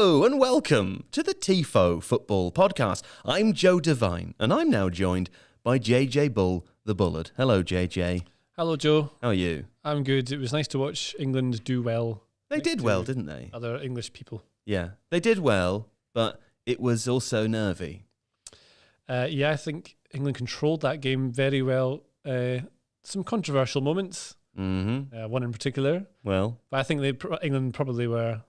Hello and welcome to the Tifo Football podcast. I'm Joe Devine and I'm now joined by JJ Bull, the Bullard. Hello, JJ. Hello, Joe. How are you? I'm good. It was nice to watch England do well. They did well, didn't they? Other English people. Yeah, they did well, but it was also nervy. Yeah, I think England controlled that game very well. Some controversial moments, one in particular. Well, but I think England probably were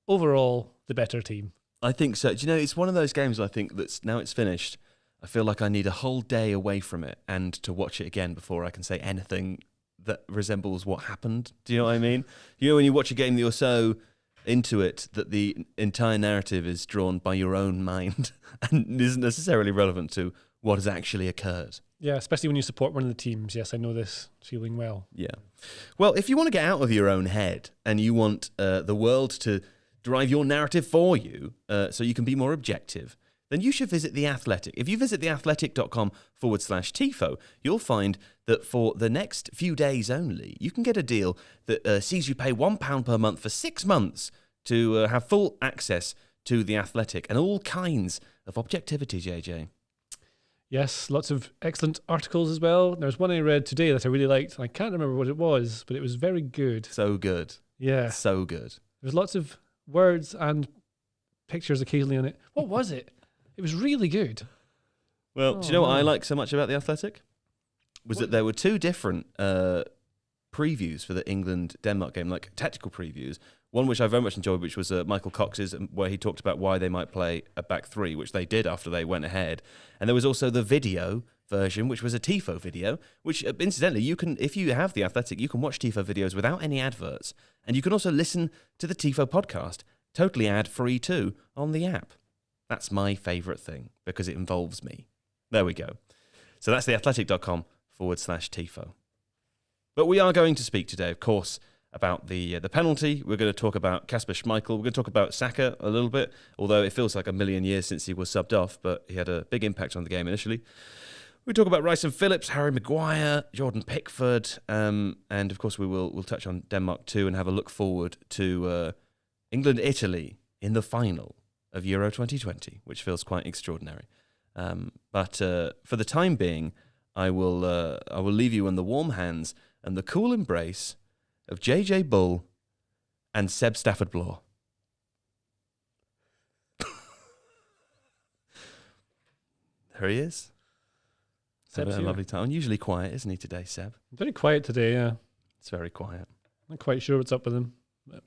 overall the better team. I think so. Do you know, it's one of those games I think that's now it's finished. I feel like I need a whole day away from it and to watch it again before I can say anything that resembles what happened. Do you know what I mean? You know, when you watch a game that you're so into it that the entire narrative is drawn by your own mind and isn't necessarily relevant to what has actually occurred. Yeah, especially when you support one of the teams. Yes, I know this feeling well. Yeah. Well, if you want to get out of your own head and you want the world to drive your narrative for you so you can be more objective, then you should visit The Athletic. If you visit theathletic.com/Tifo, you'll find that for the next few days only, you can get a deal that sees you pay £1 per month for 6 months to have full access to The Athletic and all kinds of objectivity, JJ. Yes, lots of excellent articles as well. There's one I read today that I really liked. I can't remember what it was, but it was very good. So good. Yeah. So good. There's lots of words and pictures occasionally on it. What was it? It was really good. Well, do you know what I like so much about The Athletic? Was that there were two different previews for the England-Denmark game, like tactical previews. One which I very much enjoyed, which was Michael Cox's, where he talked about why they might play a back three, which they did after they went ahead. And there was also the video version, which was a Tifo video, which incidentally, you can, if you have The Athletic, you can watch Tifo videos without any adverts. And you can also listen to the Tifo podcast, totally ad-free too, on the app. That's my favourite thing because it involves me. There we go. So that's theathletic.com/Tifo. But we are going to speak today, of course, about the penalty. We're going to talk about Kasper Schmeichel. We're going to talk about Saka a little bit, although it feels like a million years since he was subbed off, but he had a big impact on the game initially. We talk about Rice and Phillips, Harry Maguire, Jordan Pickford, and of course we'll touch on Denmark too and have a look forward to England-Italy in the final of Euro 2020, which feels quite extraordinary. But for the time being, I will leave you in the warm hands and the cool embrace of JJ Bull and Seb Stafford-Bloor. There he is. Seb's having a lovely time. Unusually quiet, isn't he, today, Seb? Very quiet today, yeah. It's very quiet. Not quite sure what's up with him. But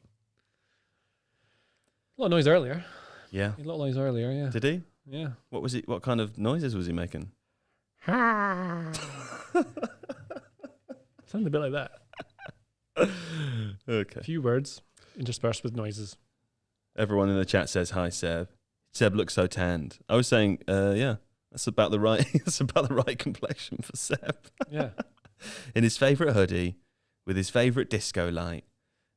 a lot of noise earlier. Yeah. A lot of noise earlier, yeah. Did he? Yeah. What was he? What kind of noises was he making? Sounded a bit like that. Okay. A few words interspersed with noises. Everyone in the chat says hi, Seb. Seb looks so tanned. I was saying, yeah, that's about the right. That's about the right complexion for Seb. Yeah. In his favourite hoodie, with his favourite disco light,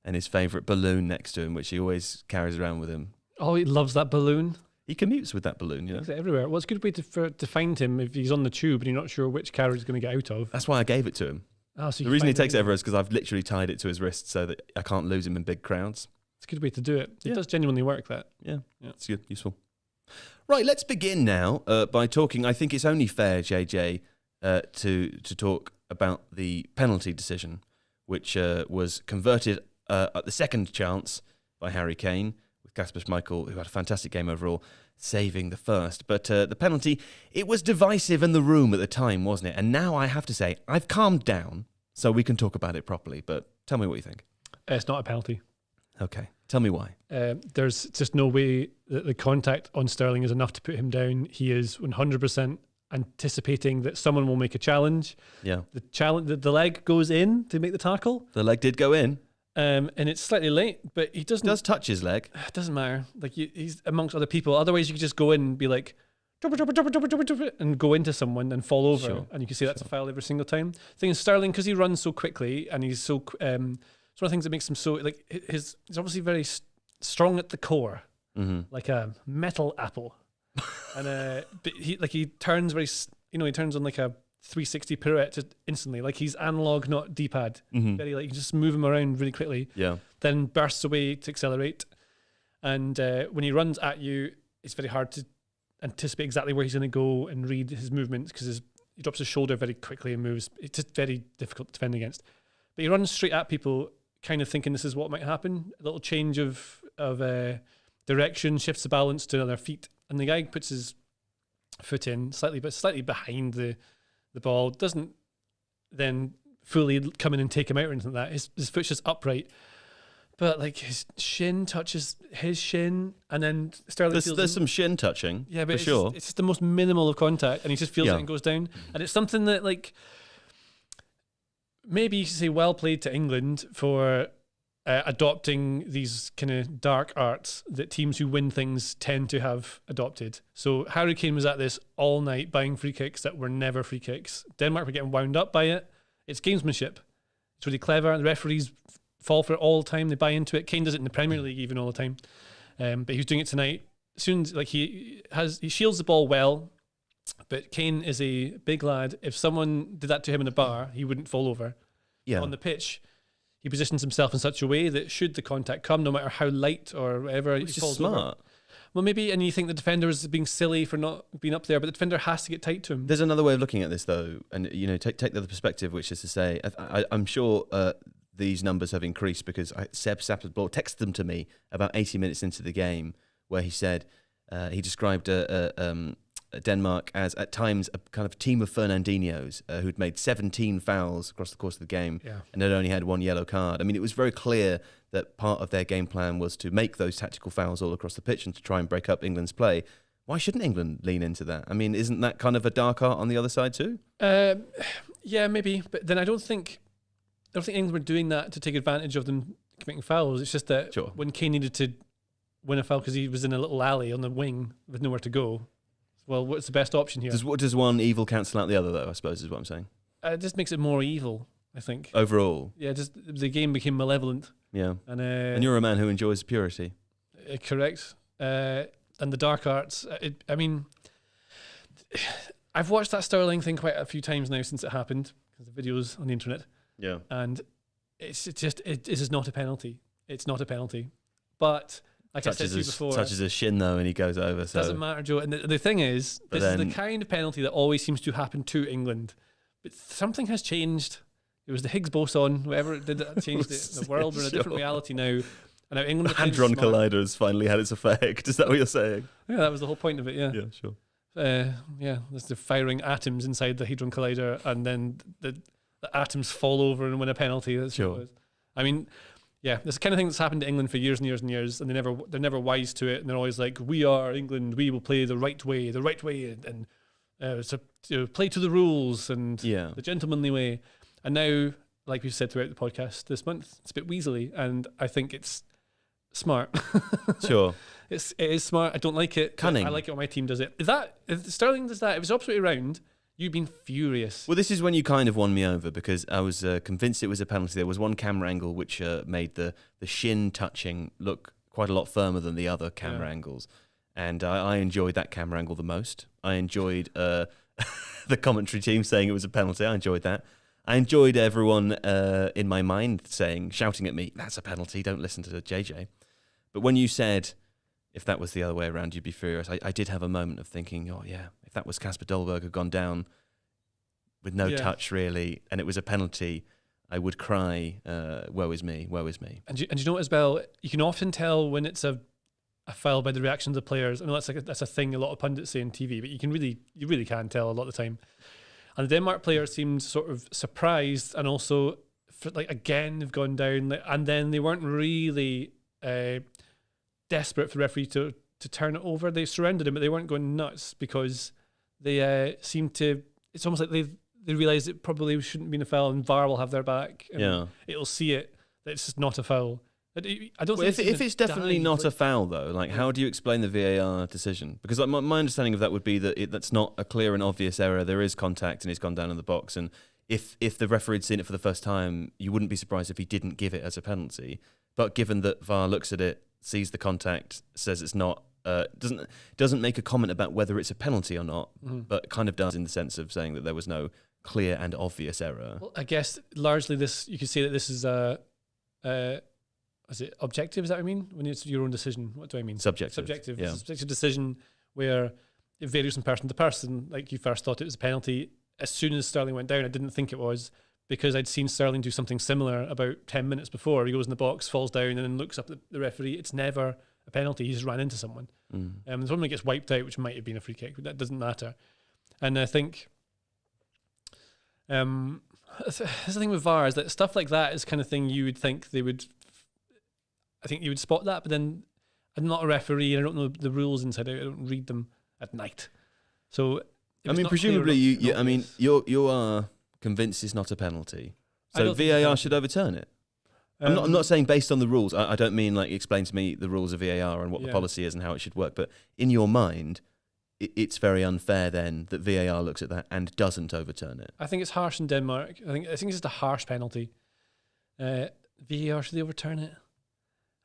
and his favourite balloon next to him, which he always carries around with him. Oh, he loves that balloon. He commutes with that balloon, you know. Takes it everywhere. Well, it's a good way to find him if he's on the tube and you're not sure which carriage he's going to get out of. That's why I gave it to him. Oh, so the reason he takes it everywhere is because I've literally tied it to his wrist so that I can't lose him in big crowds. It's a good way to do it. It does genuinely work, that. Yeah, it's good, useful. Right, let's begin now by talking. I think it's only fair, JJ, to talk about the penalty decision, which was converted at the second chance by Harry Kane, with Kasper Schmeichel, who had a fantastic game overall, saving the first. But the penalty, it was divisive in the room at the time, wasn't it? And now I have to say, I've calmed down so we can talk about it properly. But tell me what you think. It's not a penalty. Okay, tell me why. There's just no way that the contact on Sterling is enough to put him down. He is 100% anticipating that someone will make a challenge. Yeah. The leg goes in to make the tackle. The leg did go in. And it's slightly late, but he doesn't... Does touch his leg. It doesn't matter. Like, he's amongst other people. Otherwise, you could just go in and be like, drop it, and go into someone and fall over. Sure. And you can see that's a foul every single time. The thing is, Sterling, because he runs so quickly and he's so... it's one of the things that makes him so... Like, he's obviously very strong at the core, like a metal apple. And but he turns very... he turns on like a 360 pirouette just instantly, like he's analog, not D-pad. Very, like, you just move him around really quickly. Yeah. Then bursts away to accelerate. And when he runs at you, it's very hard to anticipate exactly where he's going to go and read his movements because he drops his shoulder very quickly and moves. It's just very difficult to defend against. But he runs straight at people, kind of thinking this is what might happen. A little change of direction, shifts the balance to another feet, and the guy puts his foot in slightly behind the ball. Doesn't then fully come in and take him out or anything like that. His foot's just upright. But like his shin touches his shin, and then Sterling feels there's some shin touching, yeah, but for sure. It's just the most minimal of contact, and he just feels it and goes down. And it's something that, like, maybe you should say well played to England for adopting these kind of dark arts that teams who win things tend to have adopted. So Harry Kane was at this all night, buying free kicks that were never free kicks. Denmark were getting wound up by it. It's gamesmanship. It's really clever. The referees fall for it all the time. They buy into it. Kane does it in the Premier League even all the time. But he was doing it tonight. As soon as, like, he shields the ball well, but Kane is a big lad. If someone did that to him in a bar, he wouldn't fall over. Yeah. On the pitch, he positions himself in such a way that should the contact come, no matter how light or whatever, Which he falls is smart. over. Well, maybe, and you think the defender is being silly for not being up there, but the defender has to get tight to him. There's another way of looking at this, though, and take the other perspective, which is to say, I'm sure these numbers have increased because Seb Sappersball texted them to me about 80 minutes into the game, where he said he described Denmark as at times a kind of team of Fernandinhos who'd made 17 fouls across the course of the game and had only had one yellow card. I mean, it was very clear that part of their game plan was to make those tactical fouls all across the pitch and to try and break up England's play. Why shouldn't England lean into that? I mean, isn't that kind of a dark art on the other side too? Yeah, maybe. But then I don't think England were doing that to take advantage of them committing fouls. It's just that when Kane needed to win a foul because he was in a little alley on the wing with nowhere to go, well, what's the best option here? Does one evil cancel out the other, though, I suppose, is what I'm saying? It just makes it more evil, I think. Overall? Yeah, just the game became malevolent. Yeah. And you're a man who enjoys purity. Correct. And the dark arts, I mean, I've watched that Sterling thing quite a few times now since it happened, because the videos on the internet. Yeah. And it is not a penalty. It's not a penalty. But like I said to you before, touches his shin though, and he goes over. So doesn't matter, Joe. And the thing is, this is the kind of penalty that always seems to happen to England. But something has changed. It was the Higgs boson, whatever it did that changed it. The world, we're in a different reality now. And now England. The Hadron Collider has finally had its effect. Is that what you're saying? Yeah, that was the whole point of it. Yeah. Yeah, sure. Yeah, there's the firing atoms inside the Hadron Collider, and then the atoms fall over and win a penalty. That's sure. What it was. I mean, yeah, this is the kind of thing that's happened to England for years and years and years, and they're never wise to it, and they're always like, "We are England. We will play the right way, and play to the rules and the gentlemanly way." And now, like we've said throughout the podcast this month, it's a bit weaselly, and I think it's smart. Sure, it is smart. I don't like it. Cunning. I like it when my team does it. If Sterling does that, if it's opposite way around, you'd been furious. Well, this is when you kind of won me over, because I was convinced it was a penalty. There was one camera angle which made the shin touching look quite a lot firmer than the other camera angles. And I enjoyed that camera angle the most. I enjoyed the commentary team saying it was a penalty. I enjoyed that. I enjoyed everyone in my mind shouting at me, "That's a penalty, don't listen to JJ." But when you said, if that was the other way around, you'd be furious, I did have a moment of thinking, oh yeah, if that was Kasper Dolberg had gone down with no touch really, and it was a penalty, I would cry, woe is me, woe is me. And you know what, as well, you can often tell when it's a foul by the reactions of players. I know that's a thing a lot of pundits say on TV, but you really can tell a lot of the time. And the Denmark players seemed sort of surprised, and also again have gone down, and then they weren't really desperate for the referee to turn it over. They surrounded him, but they weren't going nuts because they seemed to. It's almost like they realised it probably shouldn't have been a foul, and VAR will have their back. And it'll see it that it's just not a foul. I don't. Well, if it's definitely not a foul, though, how do you explain the VAR decision? Because my understanding of that would be that that's not a clear and obvious error. There is contact, and it's gone down in the box. And if the referee had seen it for the first time, you wouldn't be surprised if he didn't give it as a penalty. But given that VAR looks at it, sees the contact, says it's not, doesn't make a comment about whether it's a penalty or not, but kind of does in the sense of saying that there was no clear and obvious error. Well, I guess largely you could say that this is a is it objective? Is that what I mean? When it's your own decision, what do I mean? Subjective. Subjective. Yeah. It's a subjective decision where it varies from person to person. Like you first thought it was a penalty. As soon as Sterling went down, I didn't think it was because I'd seen Sterling do something similar about 10 minutes before. He goes in the box, falls down, and then looks up at the referee. It's never a penalty. He just ran into someone. There's one that gets wiped out, which might have been a free kick, but that doesn't matter. And I think that's the thing with VAR is that stuff like that is kind of thing you would think they would. I think you would spot that, but then I'm not a referee and I don't know the rules inside out. I don't read them at night. So I mean, presumably you are convinced it's not a penalty, so VAR should overturn it. I'm not saying based on the rules. I don't mean like explain to me the rules of VAR and what the policy is and how it should work. But in your mind, it's very unfair then that VAR looks at that and doesn't overturn it. I think it's harsh in Denmark. I think it's just a harsh penalty. VAR, should they overturn it?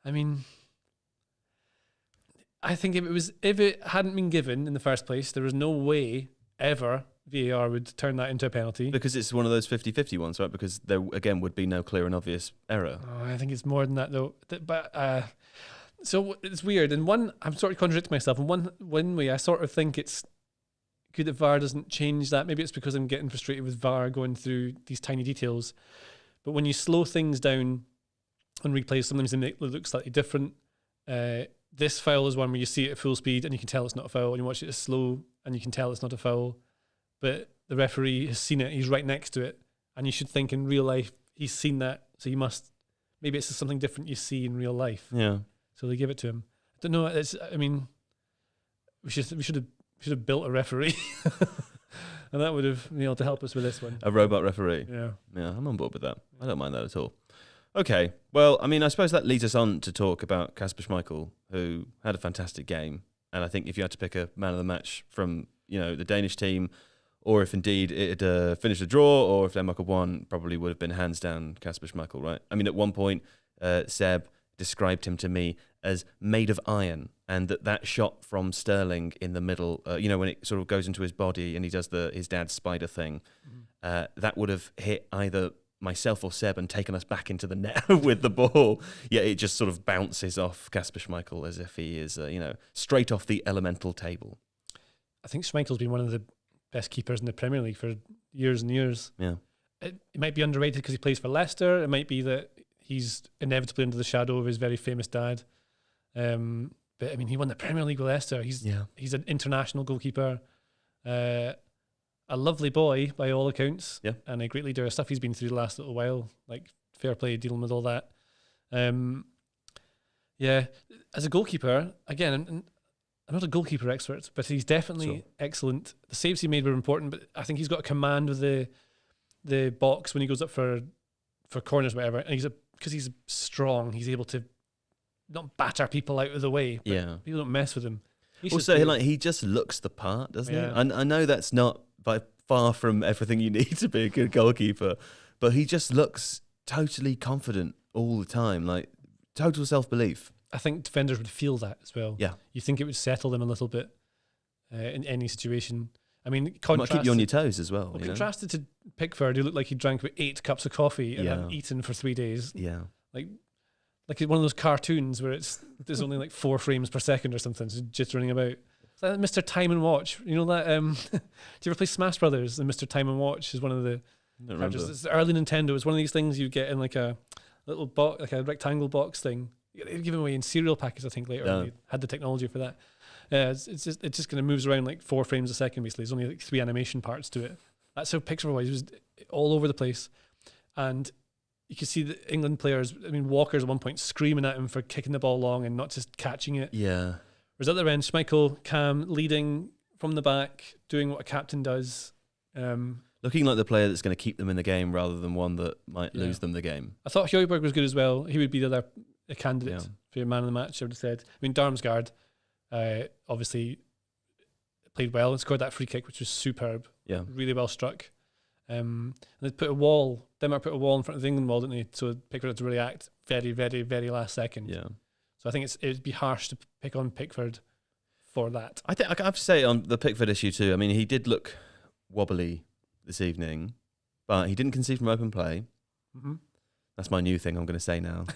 I mean, I think if it hadn't been given in the first place, there was no way ever VAR would turn that into a penalty. Because it's one of those 50-50 ones, right? Because there, again, would be no clear and obvious error. Oh, I think it's more than that, though. So it's weird. And one, I'm sort of contradicting myself. In one way, I sort of think it's good that VAR doesn't change that. Maybe it's because I'm getting frustrated with VAR going through these tiny details. But when you slow things down on replays, sometimes they make it look slightly different. This foul is one where you see it at full speed and you can tell it's not a foul, and you watch it slow and you can tell it's not a foul. But the referee has seen it, he's right next to it, and you should think in real life he's seen that, so you must, maybe it's something different you see in real life. Yeah. So they give it to him. I don't know, I mean, we should have built a referee. And that would have been able to help us with this one. A robot referee. Yeah. Yeah, I'm on board with that. I don't mind that at all. Okay, well, I mean, I suppose that leads us on to talk about Kasper Schmeichel, who had a fantastic game. And I think if you had to pick a man of the match from, the Danish team, or if indeed it had finished a draw, or if Denmark had won, probably would have been hands down Kasper Schmeichel, right? I mean, at one point, Seb described him to me as made of iron, and that shot from Sterling in the middle, when it sort of goes into his body and he does his dad's spider thing, that would have hit either myself or Seb and taken us back into the net with the ball. Yeah, it just sort of bounces off Kasper Schmeichel as if he is, straight off the elemental table. I think Schmeichel's been one of the best keepers in the Premier League for years and years. Yeah, it might be underrated because he plays for Leicester. It might be that he's inevitably under the shadow of his very famous dad. But I mean, he won the Premier League with Leicester. He's an international goalkeeper. A lovely boy by all accounts, and a great leader. Stuff he's been through the last little while, like fair play dealing with all that. As a goalkeeper, again, I'm not a goalkeeper expert, but he's definitely excellent. The saves he made were important, but I think he's got a command with the box when he goes up for corners, whatever. And because he's strong, he's able to not batter people out of the way. But people don't mess with him. Also, he just looks the part, doesn't he? I know that's not by far from everything you need to be a good goalkeeper, but he just looks totally confident all the time, like total self-belief. I think defenders would feel that as well. Yeah. You think it would settle them a little bit in any situation. I mean, might keep you on your toes as well. Contrasted to Pickford, who looked like he drank about 8 cups of coffee and hadn't eaten for 3 days. Yeah. Like one of those cartoons where there's only like 4 frames per second or something, so just running about. It's like Mr. Time and Watch. You know that? Do you ever play Smash Brothers? And Mr. Time and Watch is one of the characters. It's the early Nintendo. It's one of these things you get in like a little box, like a rectangle box thing. They give them away in cereal packets, I think, later. Yeah. They had the technology for that. It's just kind of moves around like 4 frames a second, basically. There's only like 3 animation parts to it. That's how Pickford was. He was all over the place. And you could see the England players, I mean, Walker's at one point screaming at him for kicking the ball long and not just catching it. Yeah. Whereas at the other end, Schmeichel, calm, leading from the back, doing what a captain does. Looking like the player that's going to keep them in the game rather than one that might lose them the game. I thought Højbjerg was good as well. He would be the other candidate for your man of the match, I would have said. I mean, Darmsgaard obviously played well and scored that free kick, which was superb. Yeah. Really well struck. And they put a wall, Denmark put a wall in front of the England wall, didn't they? So Pickford had to react very, very, very last second. Yeah. So I think it'd be harsh to pick on Pickford for that. I think I have to say on the Pickford issue too, I mean, he did look wobbly this evening, but he didn't concede from open play. Mm-hmm. That's my new thing I'm going to say now.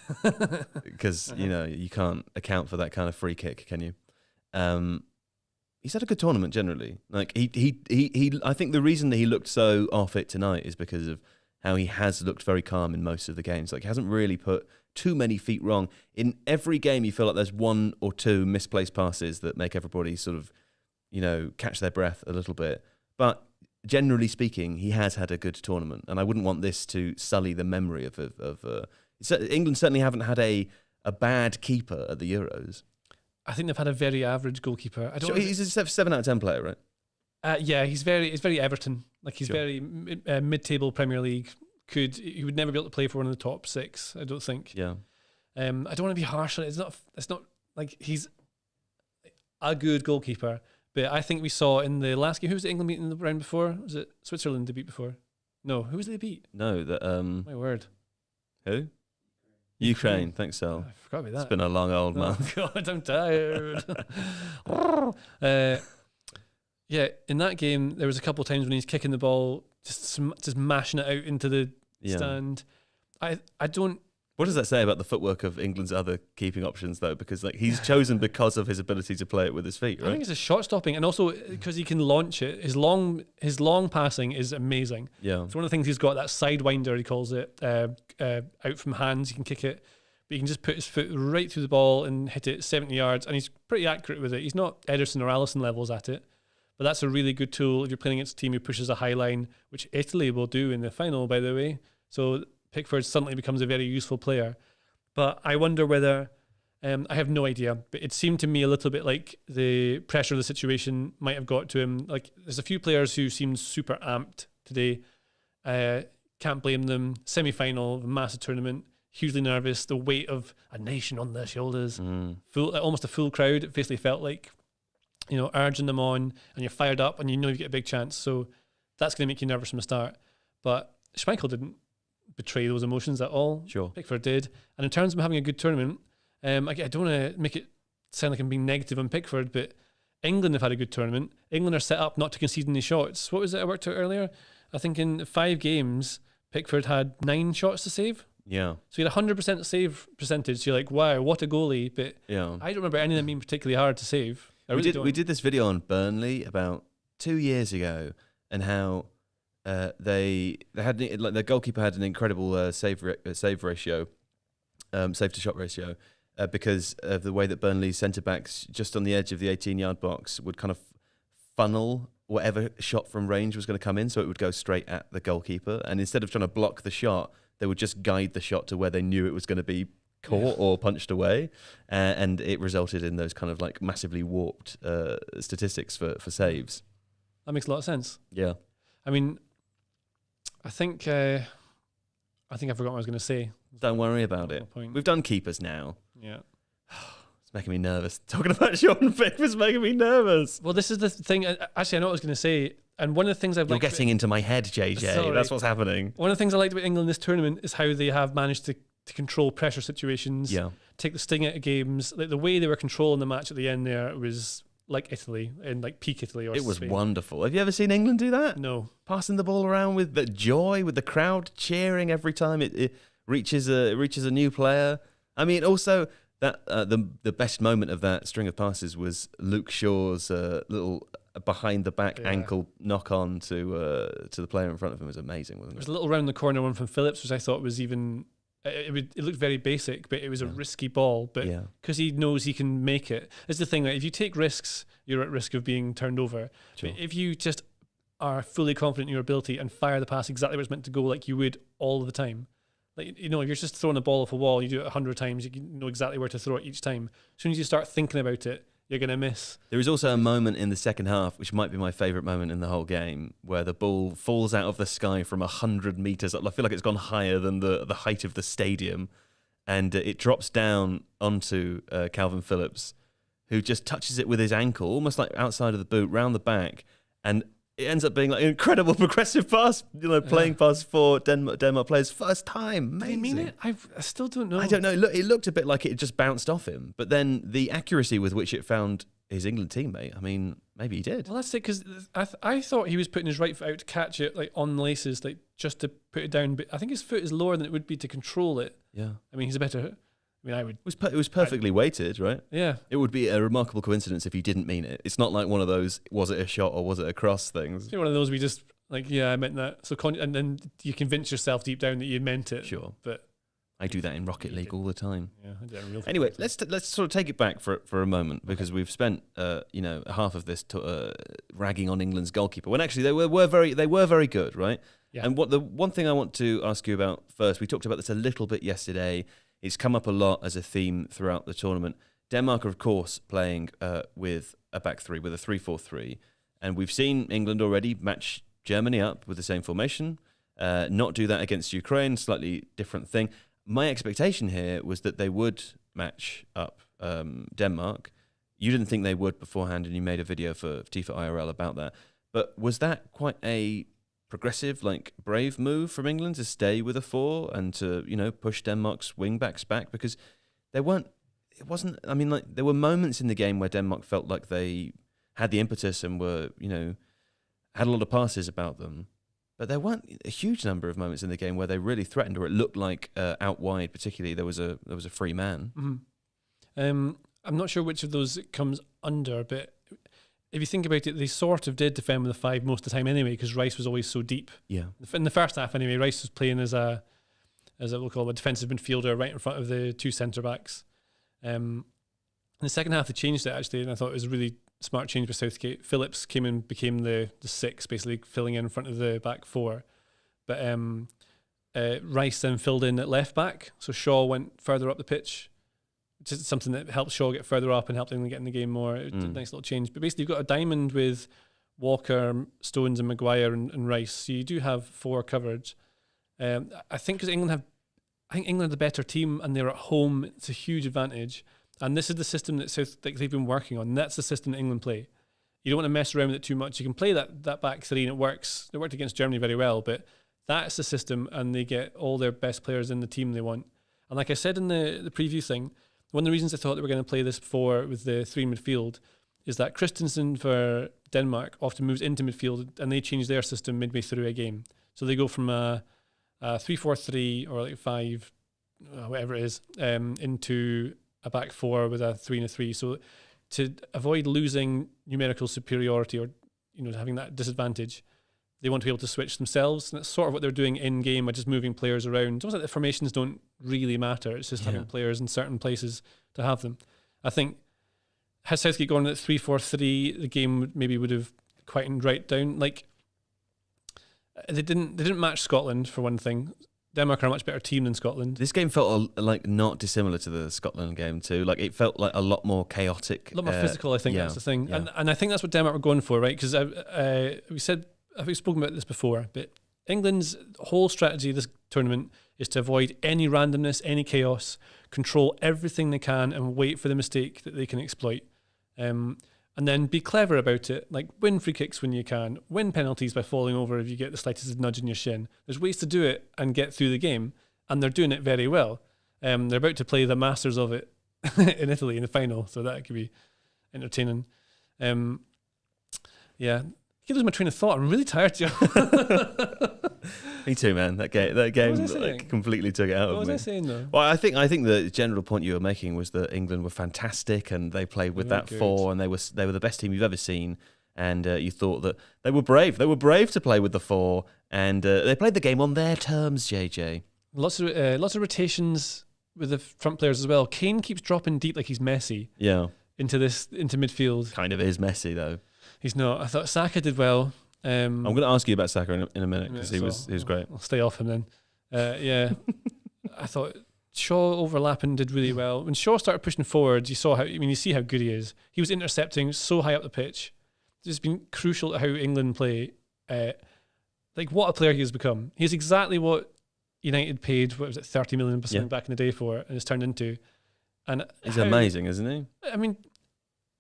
Because, you can't account for that kind of free kick, can you? He's had a good tournament generally. Like he I think the reason that he looked so off it tonight is because of how he has looked very calm in most of the games. Like he hasn't really put too many feet wrong. In every game, you feel like there's one or two misplaced passes that make everybody sort of, catch their breath a little bit. But generally speaking, he has had a good tournament, and I wouldn't want this to sully the memory of England. Certainly haven't had a bad keeper at the Euros. I think they've had a very average goalkeeper. He's a 7 out of 10 player, right? Yeah, he's very Everton. Like he's very mid-table Premier League. He would never be able to play for one of the top 6. I don't think. Yeah. I don't want to be harsh on it. It's not like he's a good goalkeeper. But I think we saw in the last game, who was England beating the round before? Was it Switzerland they beat before? No, who was they beat? No, my word. Who? Ukraine. Thanks, Sal. I forgot about that. It's been a long old month. Oh God, I'm tired. Yeah, in that game, there was a couple of times when he's kicking the ball, just mashing it out into the stand. I don't. What does that say about the footwork of England's other keeping options, though? Because he's chosen because of his ability to play it with his feet, right? I think it's a shot stopping, and also because he can launch it. His long passing is amazing. Yeah, it's one of the things he's got, that sidewinder, he calls it, out from hands. He can kick it, but he can just put his foot right through the ball and hit it 70 yards, and he's pretty accurate with it. He's not Ederson or Alisson levels at it, but that's a really good tool if you're playing against a team who pushes a high line, which Italy will do in the final, by the way. So Pickford suddenly becomes a very useful player. But I wonder whether, I have no idea, but it seemed to me a little bit like the pressure of the situation might have got to him. Like there's a few players who seemed super amped today. Can't blame them. Semi-final of a massive tournament, hugely nervous, the weight of a nation on their shoulders, almost a full crowd. It basically felt like, urging them on, and you're fired up and you know you get a big chance. So that's going to make you nervous from the start. But Schmeichel didn't betray those emotions at all. Sure. Pickford did. And in terms of having a good tournament, I don't want to make it sound like I'm being negative on Pickford, but England have had a good tournament. England are set up not to concede any shots. What was it I worked out earlier? I think in 5 games, Pickford had 9 shots to save. Yeah. So he had 100% save percentage. So you're like, wow, what a goalie. But I don't remember any of them being particularly hard to save. We did this video on Burnley about 2 years ago, and how they had, like, their goalkeeper had an incredible save ratio, save to shot ratio, because of the way that Burnley's centre backs just on the edge of the 18-yard box would kind of funnel whatever shot from range was going to come in, so it would go straight at the goalkeeper. And instead of trying to block the shot, they would just guide the shot to where they knew it was going to be caught or punched away, and it resulted in those kind of like massively warped statistics for saves. That makes a lot of sense. Yeah. I mean, I think I forgot what I was going to say. Don't worry about it. We've done keepers now. Yeah. It's making me nervous. Talking about Sean Pickford's making me nervous. Well, this is the thing. Actually, I know what I was going to say. And one of the things I've You're getting into my head, JJ. Sorry. That's what's happening. One of the things I liked about England this tournament is how they have managed to control pressure situations, take the sting out of games. Like the way they were controlling the match at the end there was like Italy, and like peak Italy. Or it was Spain. Wonderful. Have you ever seen England do that? No. Passing the ball around with the joy, with the crowd cheering every time it reaches a new player. I mean, also that the best moment of that string of passes was Luke Shaw's little behind the back ankle knock on to the player in front of him. It was amazing, wasn't it? There's a little round the corner one from Phillips, which I thought was even. It looked very basic, but it was a risky ball. But because he knows he can make it, it's the thing that if you take risks, you're at risk of being turned over. Sure. But if you just are fully confident in your ability and fire the pass exactly where it's meant to go, like you would all the time, like if you're just throwing a ball off a wall, you do it 100 times, you know exactly where to throw it each time. As soon as you start thinking about it, you're going to miss. There is also a moment in the second half, which might be my favourite moment in the whole game, where the ball falls out of the sky from 100 metres up. I feel like it's gone higher than the height of the stadium, and it drops down onto Calvin Phillips, who just touches it with his ankle, almost like outside of the boot, round the back, and it ends up being like an incredible progressive pass, playing pass for Denmark players first time. Amazing. Do you mean it? I still don't know. I don't know. Look, it looked a bit like it just bounced off him, but then the accuracy with which it found his England teammate. I mean, maybe he did. Well, that's it, because I thought he was putting his right foot out to catch it, like on the laces, like just to put it down. But I think his foot is lower than it would be to control it. Yeah. I mean, he's a better. I mean, I would. It was perfectly weighted, right? Yeah. It would be a remarkable coincidence if he didn't mean it. It's not like one of those, was it a shot or was it a cross things. It's one of those we just like, yeah, I meant that. So and then you convince yourself deep down that you meant it. Sure. But I do that in Rocket League all the time. Yeah, I do that in real. Anyway, let's sort of take it back for a moment, because we've spent half of this ragging on England's goalkeeper when actually they were very good, right? Yeah. And the one thing I want to ask you about first, we talked about this a little bit yesterday. It's come up a lot as a theme throughout the tournament. Denmark are, of course, playing with a back three, with a 3-4-3, and we've seen England already match Germany up with the same formation. Not do that against Ukraine, slightly different thing. My expectation here was that they would match up Denmark. You didn't think they would beforehand, and you made a video for Tifo IRL about that. But was that quite a progressive, like brave move from England to stay with a 4 and to, push Denmark's wing backs back? Because there were moments in the game where Denmark felt like they had the impetus and were, had a lot of passes about them. But there weren't a huge number of moments in the game where they really threatened, or it looked like out wide, particularly there was a free man. Mm-hmm. I'm not sure which of those it comes under, but if you think about it, they sort of did defend with a 5 most of the time anyway, because Rice was always so deep. Yeah. In the first half anyway, Rice was playing as we'll call a defensive midfielder right in front of the 2 centre backs. In the second half, they changed it actually, and I thought it was a really smart change by Southgate. Phillips came in, became the 6, basically filling in front of the back 4. But Rice then filled in at left back, so Shaw went further up the pitch. Just something that helped Shaw get further up and helped him get in the game more. It was a nice little change. But basically, you've got a diamond with Walker, Stones, and Maguire and Rice. So you do have 4 covered. I think because England are the better team and they're at home, it's a huge advantage. And this is the system that they've been working on. And that's the system that England play. You don't want to mess around with it too much. You can play that back 3 and it works. It worked against Germany very well, but that's the system, and they get all their best players in the team they want. And like I said in the preview thing, one of the reasons I thought they were going to play this before with the 3 midfield is that Christensen for Denmark often moves into midfield, and they change their system midway through a game. So they go from a 3-4-3 or like 5, whatever it is, into a back 4 with a 3 and a 3. So to avoid losing numerical superiority or having that disadvantage, they want to be able to switch themselves, and that's sort of what they're doing in game by just moving players around. It's almost like the formations don't really matter. It's just having players in certain places to have them. I think had Southgate gone at 3-4-3, the game maybe would have quietened right down. Like they didn't match Scotland for one thing. Denmark are a much better team than Scotland. This game felt like not dissimilar to the Scotland game too. Like it felt like a lot more chaotic, a lot more physical. I think that's the thing, and I think that's what Denmark were going for, right? Because we've spoken about this before, but England's whole strategy this tournament is to avoid any randomness, any chaos, control everything they can, and wait for the mistake that they can exploit. And then be clever about it, like win free kicks when you can, win penalties by falling over if you get the slightest nudge in your shin. There's ways to do it and get through the game, and they're doing it very well. They're about to play the masters of it in Italy in the final, so that could be entertaining. Yeah. I lose my train of thought. I'm really tired, Joe. Me too, man. That game completely took it out of me. What was I saying though? Well, I think the general point you were making was that England were fantastic and they played with that 4, and they were the best team you've ever seen. And you thought that they were brave. They were brave to play with the 4, and they played the game on their terms. JJ, lots of rotations with the front players as well. Kane keeps dropping deep like he's Messi. Yeah, into midfield. Kind of is Messi though. He's not. I thought Saka did well. I'm going to ask you about Saka in a minute because he was great. I'll stay off him then. Yeah, I thought Shaw overlapping did really well. When Shaw started pushing forward, you see how good he is. He was intercepting so high up the pitch. It's been crucial to how England play. Like what a player he has become. He's exactly what United paid, 30 million back in the day for, and it's turned into. And he's amazing, isn't he? I mean,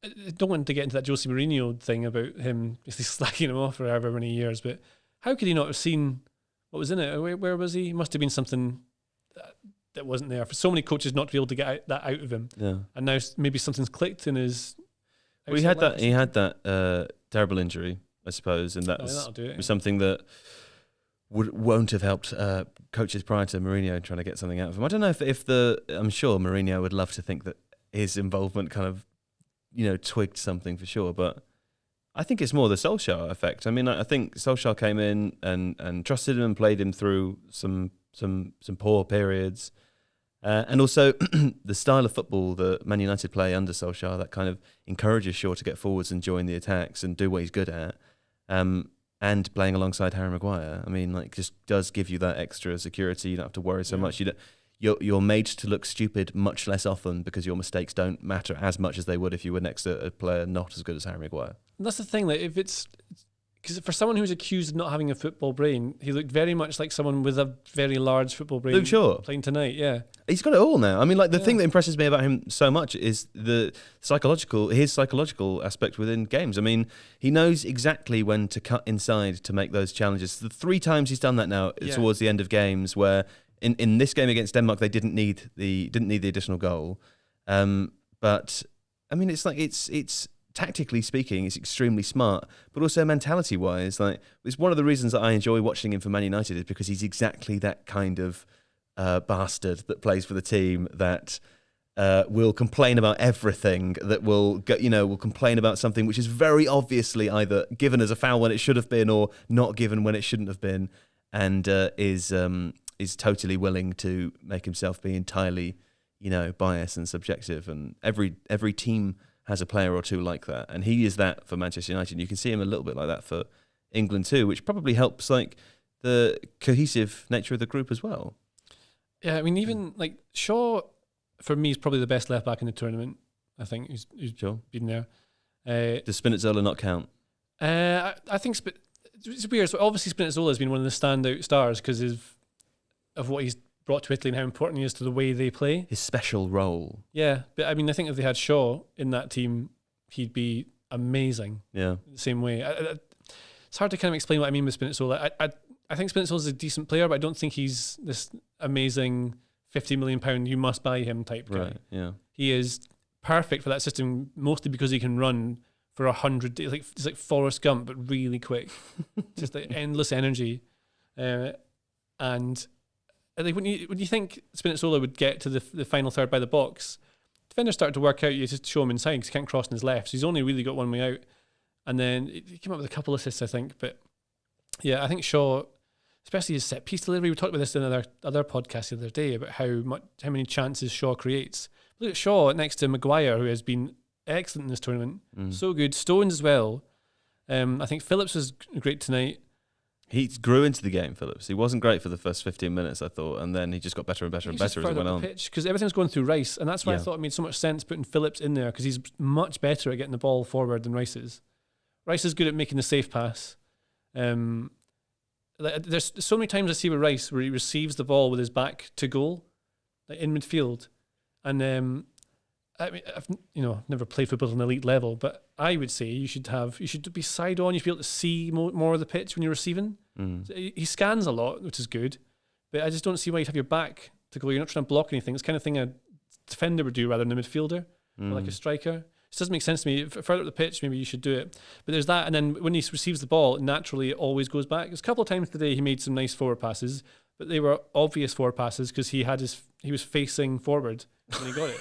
I don't want to get into that Jose Mourinho thing about him slacking him off for however many years, but how could he not have seen what was in it? Where was he? It must have been something that wasn't there for so many coaches not to be able to get that out of him. Yeah. And now maybe something's clicked in his Well, he had that terrible injury, I suppose, and that was something that won't have helped coaches prior to Mourinho trying to get something out of him. I don't know I'm sure Mourinho would love to think that his involvement kind of, twigged something for sure, but I think it's more the Solskjaer effect. I mean, I think Solskjaer came in and trusted him and played him through some poor periods. And also the style of football that Man United play under Solskjaer, that kind of encourages Shaw to get forwards and join the attacks and do what he's good at. And playing alongside Harry Maguire, I mean, just does give you that extra security. You don't have to worry so much. You're made to look stupid much less often because your mistakes don't matter as much as they would if you were next to a player not as good as Harry Maguire. And that's the thing. If it's because for someone who's accused of not having a football brain, he looked very much like someone with a very large football brain. Luke Shaw playing tonight, yeah. He's got it all now. I mean, the thing that impresses me about him so much is his psychological aspect within games. I mean, he knows exactly when to cut inside to make those challenges. The 3 times he's done that now towards the end of games, where in this game against Denmark they didn't need the additional goal. But I mean, it's tactically speaking, it's extremely smart, but also mentality-wise, it's one of the reasons that I enjoy watching him for Man United is because he's exactly that kind of bastard that plays for the team that will complain about everything, that will complain about something which is very obviously either given as a foul when it should have been or not given when it shouldn't have been, and is totally willing to make himself be entirely, biased and subjective. And every team has a player or two like that, and he is that for Manchester United. And you can see him a little bit like that for England too, which probably helps the cohesive nature of the group as well. Yeah, I mean, even Shaw for me is probably the best left back in the tournament. I think who's sure been there. Does Spinazzola not count? I think it's weird. So obviously Spinazzola has been one of the standout stars because of what he's brought to Italy and how important he is to the way they play. His special role. Yeah, but I mean, I think if they had Shaw in that team, he'd be amazing. Yeah. The same way. It's hard to kind of explain what I mean with Spinazzola. I think Spinazzola's a decent player, but I don't think he's this amazing £50 million, you must buy him type guy. Right, yeah. He is perfect for that system, mostly because he can run for 100 days. It's like Forrest Gump, but really quick. Just endless energy. And when you think Spinazzola would get to the final third by the box, defenders started to work out you just show him inside because he can't cross on his left. So he's only really got one way out. And then he came up with a couple assists, I think. But yeah, I think Shaw, especially his set piece delivery, we talked about this in other podcast the other day about how many chances Shaw creates. Look at Shaw next to Maguire, who has been excellent in this tournament. So good. Stones as well. I think Phillips was great tonight. He grew into the game, Phillips. He wasn't great for the first 15 minutes, I thought, and then he just got better and better and better as it went on. Because everything was going through Rice, and that's why I thought it made so much sense putting Phillips in there, because he's much better at getting the ball forward than Rice is. Rice is good at making the safe pass. There's so many times I see with Rice where he receives the ball with his back to goal, in midfield, and I mean, I've never played football at an elite level, but I would say you should be side on. You should be able to see more of the pitch when you're receiving. So he scans a lot, which is good, but I just don't see why you'd have your back to go. You're not trying to block anything. It's the kind of thing a defender would do rather than a midfielder or like a striker. It doesn't make sense to me. Further up the pitch, maybe you should do it. But there's that, and then when he receives the ball, naturally it always goes back. There's a couple of times today he made some nice forward passes, but they were obvious forward passes because he was facing forward when he got it.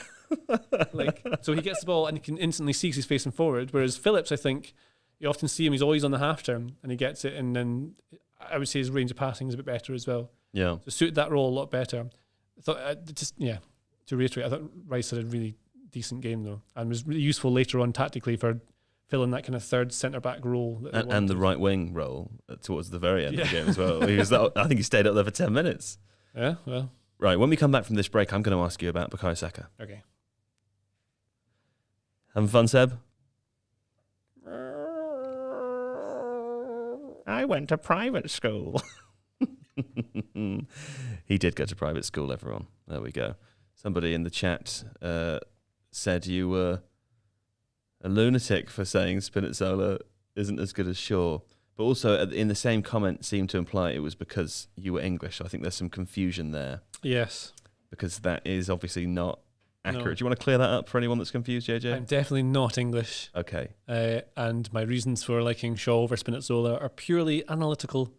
So he gets the ball and he can instantly see he's facing forward. Whereas Phillips, I think you often see him; he's always on the half turn and he gets it. And then I would say his range of passing is a bit better as well. Yeah, so suited that role a lot better. I thought to reiterate, I thought Rice had a really decent game though, and was really useful later on tactically for filling that kind of third centre back role and the right wing role towards the very end of the game as well. I think he stayed up there for 10 minutes. Yeah, well. Right, when we come back from this break, I'm going to ask you about Bukayo Saka. Okay. Having fun, Seb? I went to private school. He did go to private school, everyone. There we go. Somebody in the chat said you were a lunatic for saying Spinazzola isn't as good as Shaw. But also, in the same comment, seemed to imply it was because you were English. I think there's some confusion there. Yes. Because that is obviously not accurate. No. Do you want to clear that up for anyone that's confused, JJ? I'm definitely not English. Okay. And my reasons for liking Shaw over Spinazzola are purely analytical.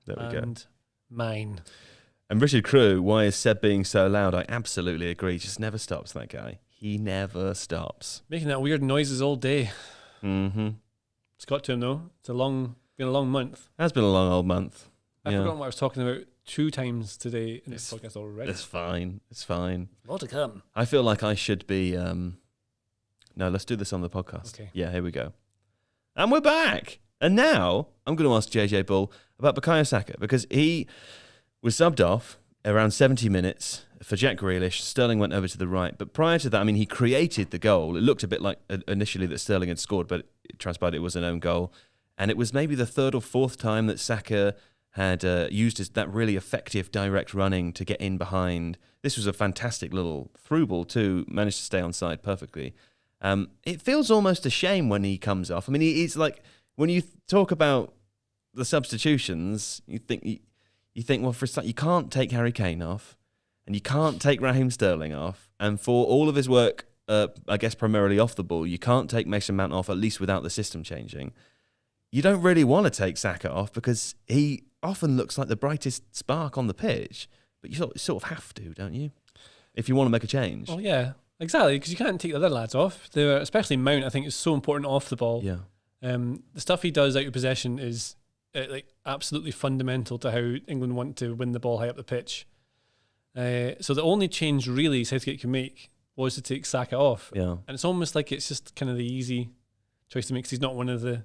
There we go. And mine. And Richard Crew, why is Seb being so loud? I absolutely agree. Just never stops, that guy. He never stops. Making that weird noises all day. Mm-hmm. It's got to him, though. Been a long month. It has been a long old month. I've forgotten what I was talking about 2 times today in this podcast already. It's fine. It's fine. More to come. I feel like I should be... No, let's do this on the podcast. Okay. Yeah, here we go. And we're back. And now I'm going to ask JJ Bull about Bukayo Saka, because he was subbed off around 70 minutes for Jack Grealish. Sterling went over to the right. But prior to that, I mean, he created the goal. It looked a bit like initially that Sterling had scored, but it transpired it was an own goal. And it was maybe the 3rd or 4th time that Saka had used that really effective direct running to get in behind. This was a fantastic little through ball too, managed to stay on side perfectly. It feels almost a shame when he comes off. I mean, he's like, when you talk about the substitutions, you think, well, for a start, you can't take Harry Kane off, and you can't take Raheem Sterling off, and for all of his work, I guess primarily off the ball, you can't take Mason Mount off, at least without the system changing. You don't really want to take Saka off because he often looks like the brightest spark on the pitch, but you sort of have to, don't you? If you want to make a change. Oh, yeah, exactly, because you can't take the other lads off. Especially Mount, I think, is so important off the ball. Yeah. The stuff he does out of possession is like absolutely fundamental to how England want to win the ball high up the pitch. So the only change really Southgate can make was to take Saka off. Yeah. And it's almost like it's just kind of the easy choice to make, because he's not one of the...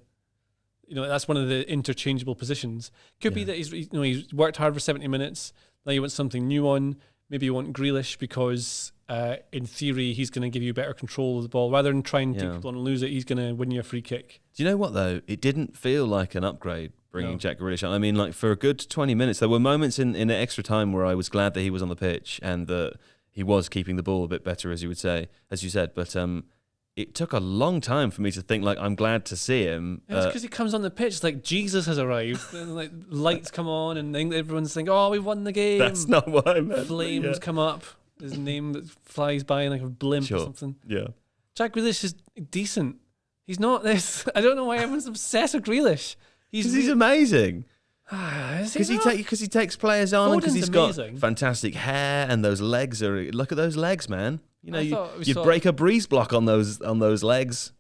that's one of the interchangeable positions. Could be that he's worked hard for 70 minutes. Now you want something new on. Maybe you want Grealish because, in theory, he's going to give you better control of the ball. Rather than trying to take people on and lose it, he's going to win you a free kick. Do you know what, though? It didn't feel like an upgrade bringing Jack Grealish on. I mean, like, for a good 20 minutes, there were moments in the extra time where I was glad that he was on the pitch and that he was keeping the ball a bit better, as you said. But it took a long time for me to think, like, I'm glad to see him. It's because he comes on the pitch, it's like Jesus has arrived. And, like, lights come on and everyone's thinking, oh, we've won the game. That's not what I meant. Flames come up. His name that flies by in like a blimp or something. Yeah. Jack Grealish is decent. He's not this. I don't know why everyone's obsessed with Grealish. He's amazing. Because he takes players on, and because he's amazing. got fantastic hair, and those legs are... Look at those legs, man. You break a breeze block on those legs.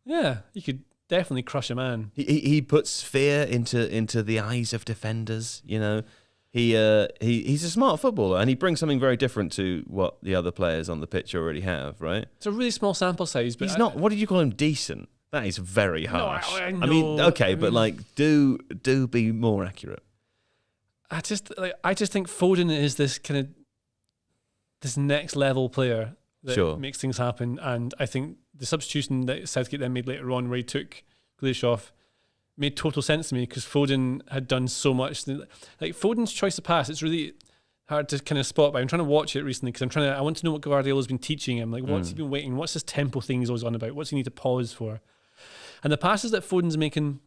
Yeah, you could definitely crush a man. He puts fear into the eyes of defenders. He's a smart footballer, and he brings something very different to what the other players on the pitch already have. Right? It's a really small sample size, but he's not. What did you call him? Decent. That is very harsh. No, I mean, okay, but like, do be more accurate. I just think Foden is this kind of this next level player that makes things happen, and I think the substitution that Southgate then made later on, where he took Grealish off, made total sense to me, because Foden had done so much. Like Foden's choice of pass, it's really hard to kind of spot, but I'm trying to watch it recently because I want to know what Guardiola's been teaching him. Like, what's he been waiting? What's this tempo thing he's always on about? What's he need to pause for? And the passes that Foden's making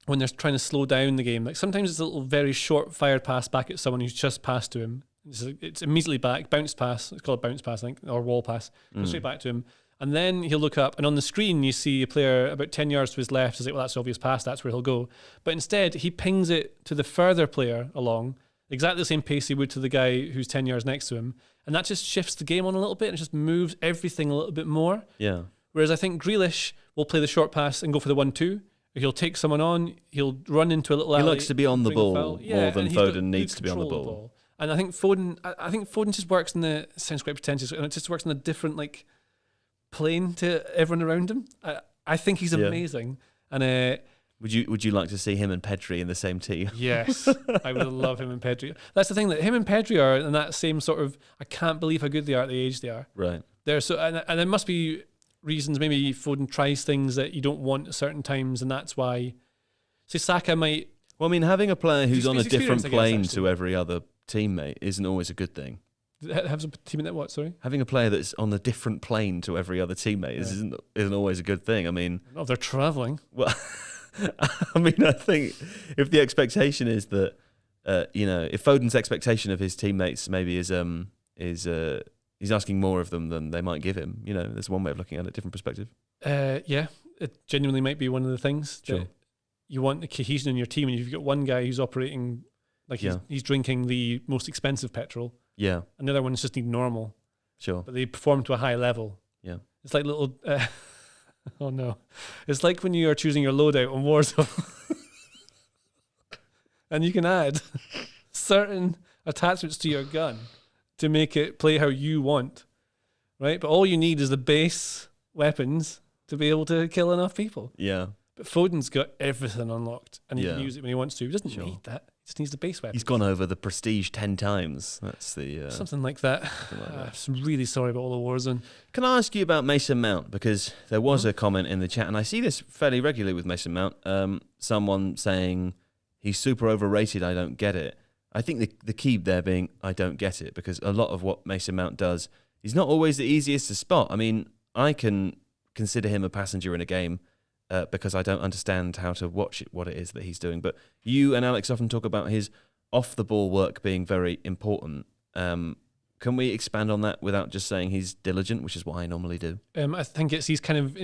when they're trying to slow down the game, like sometimes it's a little very short fired pass back at someone who's just passed to him. It's immediately back, bounce pass. It's called a bounce pass, I think, or wall pass. Goes straight back to him. And then he'll look up, and on the screen you see a player about 10 yards to his left. He's like, well, that's an obvious pass, that's where he'll go. But instead, he pings it to the further player along, exactly the same pace he would to the guy who's 10 yards next to him. And that just shifts the game on a little bit, and it just moves everything a little bit more. Yeah. Whereas I think Grealish will play the short pass and go for the 1-2. He'll take someone on, he'll run into a little alley. He likes to be on the ball more than Foden needs to be on the control ball. And I think Foden just works in the, sounds quite pretentious, and it just works in a different like plane to everyone around him. I think he's amazing. And would you like to see him and Pedri in the same team? Yes, I would love him and Pedri. That's the thing, that him and Pedri are in that same sort of, I can't believe how good they are at the age they are. Right. They're so, and there must be reasons. Maybe Foden tries things that you don't want at certain times, and that's why. Say Saka might. Well, I mean, having a player who's on a different plane to every other teammate isn't always a good thing. Have a teammate that what? Sorry. Having a player that's on a different plane to every other teammate isn't always a good thing. I mean, if they're traveling. Well, I mean, I think if the expectation is that, if Foden's expectation of his teammates maybe is he's asking more of them than they might give him. You know, there's one way of looking at it, different perspective. Yeah, it genuinely might be one of the things Sure. that you want the cohesion in your team, and you've got one guy who's operating like he's drinking the most expensive petrol. Yeah. And the other one's just need normal. Sure. But they perform to a high level. Yeah. It's like little... oh, no. It's like when you are choosing your loadout on Warzone. And you can add certain attachments to your gun to make it play how you want, right? But all you need is the base weapons to be able to kill enough people. Yeah. But Foden's got everything unlocked, and he can use it when he wants to. He doesn't need that. He just needs the base weapons. He's gone over the prestige 10 times. That's the... something like that. I'm really sorry about all the Warzone. Can I ask you about Mason Mount? Because there was a comment in the chat, and I see this fairly regularly with Mason Mount. Someone saying he's super overrated, I don't get it. I think the key there being I don't get it, because a lot of what Mason Mount does, he's not always the easiest to spot. I mean, I can consider him a passenger in a game because I don't understand how to watch what it is that he's doing. But you and Alex often talk about his off-the-ball work being very important. Can we expand on that without just saying he's diligent, which is what I normally do? I think he's kind of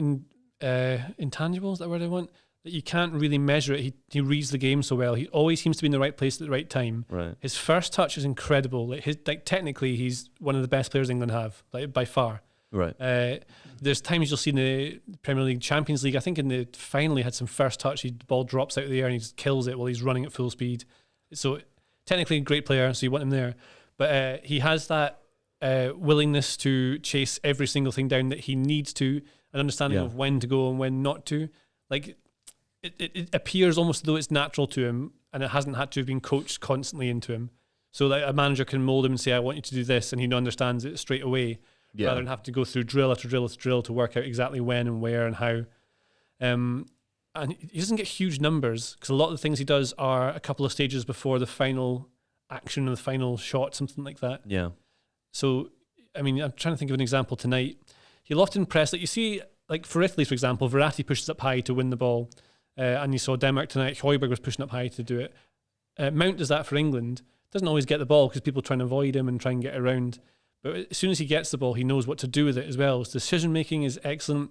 intangible, is that word I want? That you can't really measure it. He reads the game so well. He always seems to be in the right place at the right time. Right. His first touch is incredible. Technically, he's one of the best players England have, by far. Right. There's times you'll see in the Premier League, Champions League. I think in the final he had some first touch. The ball drops out of the air and he just kills it while he's running at full speed. So technically a great player. So you want him there, but he has that willingness to chase every single thing down that he needs to, an understanding of when to go and when not to. Like. It appears almost as though it's natural to him, and it hasn't had to have been coached constantly into him. So that a manager can mold him and say, I want you to do this, and he understands it straight away, rather than have to go through drill after drill after drill to work out exactly when and where and how. And he doesn't get huge numbers, because a lot of the things he does are a couple of stages before the final action or the final shot, something like that. Yeah. So, I mean, I'm trying to think of an example tonight. He'll often press, like you see, like for Italy, for example, Verratti pushes up high to win the ball. And you saw Denmark tonight, Højbjerg was pushing up high to do it. Mount does that for England. Doesn't always get the ball because people try and avoid him and try and get around. But as soon as he gets the ball, he knows what to do with it as well. His decision-making is excellent.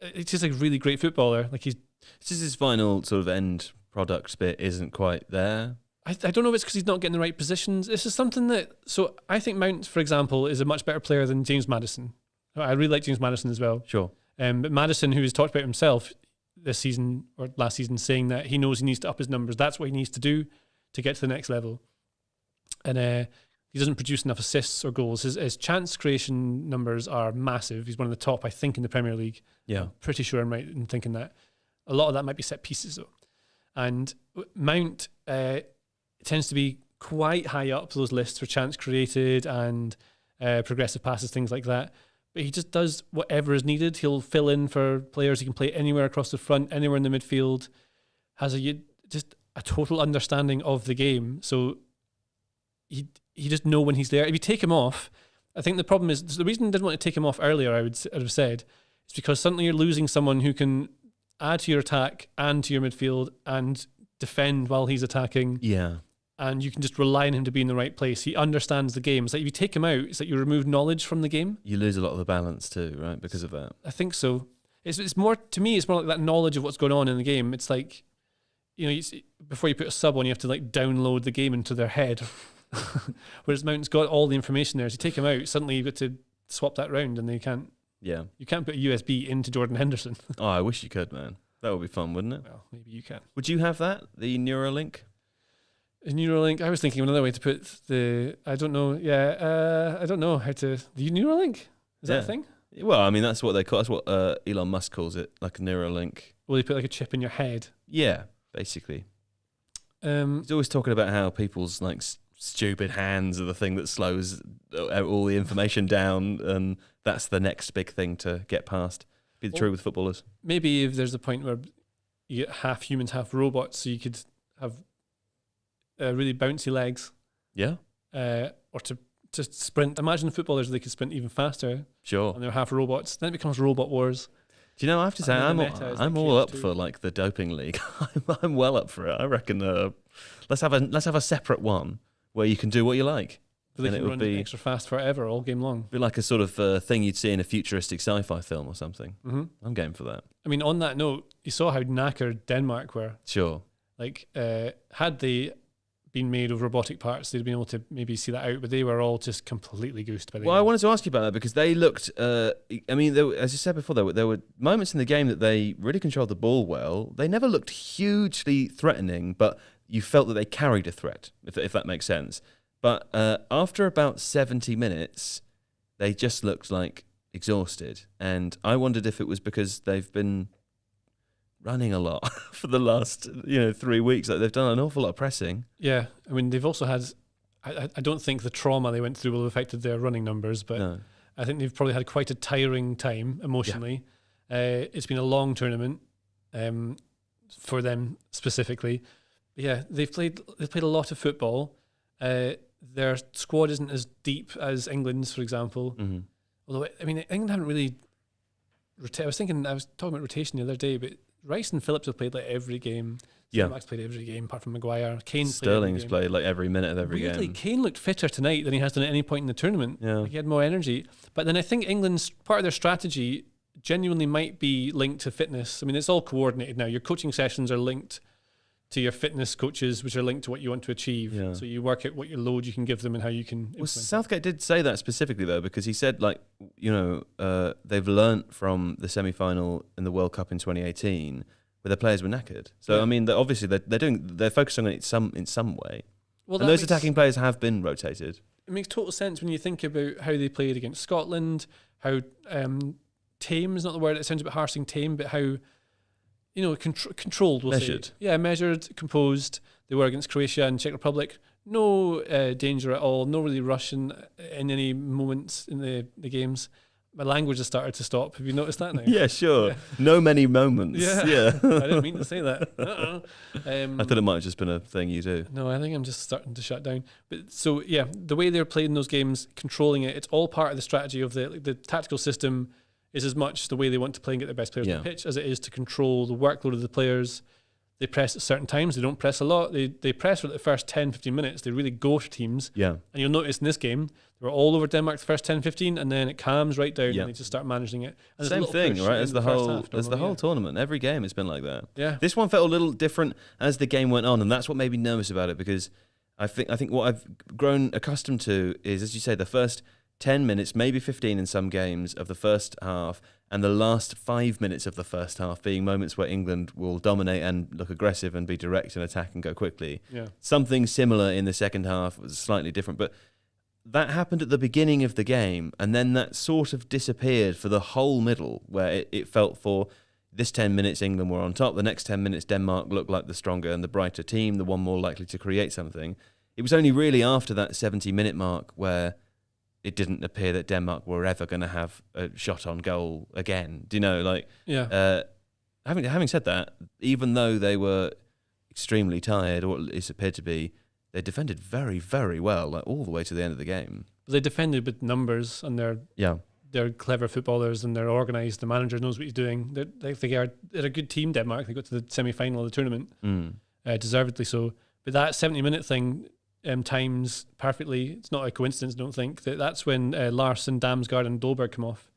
It's just a really great footballer. Like it's just his final sort of end product bit isn't quite there. I don't know if it's because he's not getting the right positions. This is something that... So I think Mount, for example, is a much better player than James Maddison. I really like James Maddison as well. Sure. But Maddison, who has talked about himself this season or last season, saying that he knows he needs to up his numbers. That's what he needs to do to get to the next level. And he doesn't produce enough assists or goals. His chance creation numbers are massive. He's one of the top, I think, in the Premier League. Yeah. I'm pretty sure I'm right in thinking that. A lot of that might be set pieces, though. And Mount tends to be quite high up those lists for chance created and progressive passes, things like that. But he just does whatever is needed. He'll fill in for players. He can play anywhere across the front, anywhere in the midfield. Has just a total understanding of the game. So he just know when he's there. If you take him off, I think the problem is the reason I didn't want to take him off earlier, I would have said, is because suddenly you're losing someone who can add to your attack and to your midfield and defend while he's attacking. Yeah. And you can just rely on him to be in the right place. He understands the game. It's like if you take him out, it's like you remove knowledge from the game. You lose a lot of the balance too, right? Because of that. I think so. It's more, to me, it's more like that knowledge of what's going on in the game. It's like, before you put a sub on, you have to like download the game into their head. Whereas Mount's got all the information there. So you take him out, suddenly you've got to swap that round, and you can't put a USB into Jordan Henderson. Oh, I wish you could, man. That would be fun, wouldn't it? Well, maybe you can. Would you have that? The Neuralink? Neuralink. I was thinking of another way to put the. I don't know. Yeah, I don't know how to. The Neuralink, is that a thing? Well, I mean, that's what they call. That's what Elon Musk calls it, like a Neuralink. Will he put like a chip in your head? Yeah, basically. He's always talking about how people's like stupid hands are the thing that slows all the information down, and that's the next big thing to get past. Be true with footballers. Maybe if there's a point where you get half humans, half robots, so you could have really bouncy legs. Yeah. Or to sprint. Imagine the footballers, they could sprint even faster. Sure. And they're half robots. Then it becomes Robot Wars. Do you know, I have to say, I'm all up for like the doping league. I'm well up for it. I reckon let's have a separate one where you can do what you like. So they and can it would run be extra fast forever, all game long. be like a sort of thing you'd see in a futuristic sci-fi film or something. Mm-hmm. I'm game for that. I mean, on that note, you saw how knackered Denmark were. Sure. Like, had they been made of robotic parts, they'd been able to maybe see that out, but they were all just completely goosed by the Well, game. I wanted to ask you about that because they looked. I mean, as you said before, there were moments in the game that they really controlled the ball well. They never looked hugely threatening, but you felt that they carried a threat, if that makes sense. But after about 70 minutes, they just looked like exhausted, and I wondered if it was because they've been running a lot for the last 3 weeks. Like they've done an awful lot of pressing. Yeah, I mean, they've also had. I don't think the trauma they went through will have affected their running numbers, but No. I think they've probably had quite a tiring time emotionally. Yeah. It's been a long tournament for them specifically. But yeah, they've played a lot of football. Their squad isn't as deep as England's, for example. Mm-hmm. Although, I mean, England haven't really. I was talking about rotation the other day, but Rice and Phillips have played like every game. Yeah. Max played every game apart from Maguire. Sterling's played like every minute of every Weirdly, game. Kane looked fitter tonight than he has done at any point in the tournament. Yeah. Like he had more energy. But then I think England's part of their strategy genuinely might be linked to fitness. I mean, it's all coordinated now. Your coaching sessions are linked to your fitness coaches, which are linked to what you want to achieve. Yeah. So you work out what your load you can give them and how you can Well, implement it. Southgate did say that specifically though, because he said they've learnt from the semi-final in the World Cup in 2018 where their players were knackered. So Yeah. I mean, obviously they're focusing on it in some way. Well, And those attacking players have been rotated. It makes total sense when you think about how they played against Scotland, how tame is not the word, it sounds a bit harsh saying tame, but how, controlled, we'll Measured. say. Yeah, measured, composed. They were against Croatia and Czech Republic. No danger at all, no really rush in any moments in the games. My language has started to stop. Have you noticed that now? Yeah, sure. Yeah. No many moments. Yeah. I didn't mean to say that. I thought it might have just been a thing you do. No, I think I'm just starting to shut down. But so yeah, the way they're playing those games, controlling it, it's all part of the strategy of the tactical system. Is as much the way they want to play and get their best players on the pitch as it is to control the workload of the players. They press at certain times. They don't press a lot. They press for the first 10, 15 minutes. They really go for teams. Yeah. And you'll notice in this game, they were all over Denmark the first 10, 15, and then it calms right down and they just start managing it. And Same thing, right? As the whole tournament. Every game it's been like that. Yeah. This one felt a little different as the game went on, and that's what made me nervous about it, because I think what I've grown accustomed to is, as you say, the first 10 minutes, maybe 15 in some games of the first half, and the last 5 minutes of the first half being moments where England will dominate and look aggressive and be direct and attack and go quickly. Yeah. Something similar in the second half was slightly different, but that happened at the beginning of the game, and then that sort of disappeared for the whole middle, where it felt for this 10 minutes England were on top, the next 10 minutes Denmark looked like the stronger and the brighter team, the one more likely to create something. It was only really after that 70-minute mark where it didn't appear that Denmark were ever going to have a shot on goal again. Do you know, like, yeah. Having said that, even though they were extremely tired, or at least appeared to be, they defended very, very well, like all the way to the end of the game. But they defended with numbers, and they're clever footballers, and they're organised. The manager knows what he's doing. They're a good team, Denmark. They got to the semi-final of the tournament, deservedly so. But that 70-minute thing times perfectly. It's not a coincidence, I don't think. That's when Larsson, Damsgaard and Dolberg come off.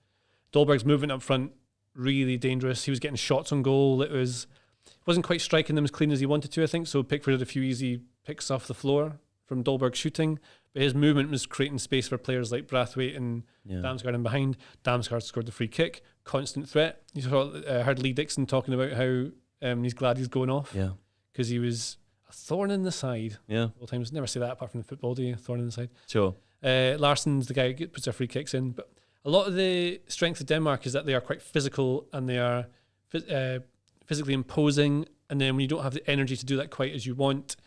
Dolberg's movement up front, really dangerous. He was getting shots on goal. Wasn't quite striking them as clean as he wanted to, I think, so Pickford had a few easy picks off the floor from Dolberg shooting, but his movement was creating space for players like Brathwaite and Damsgaard in behind. Damsgaard scored the free kick, constant threat. You heard Lee Dixon talking about how he's glad he's going off because he was a thorn in the side. Yeah. All times. Never say that apart from the football, do you? Thorn in the side. Sure. Larsson's the guy who puts their free kicks in. But a lot of the strength of Denmark is that they are quite physical and they are physically imposing. And then when you don't have the energy to do that quite as you want,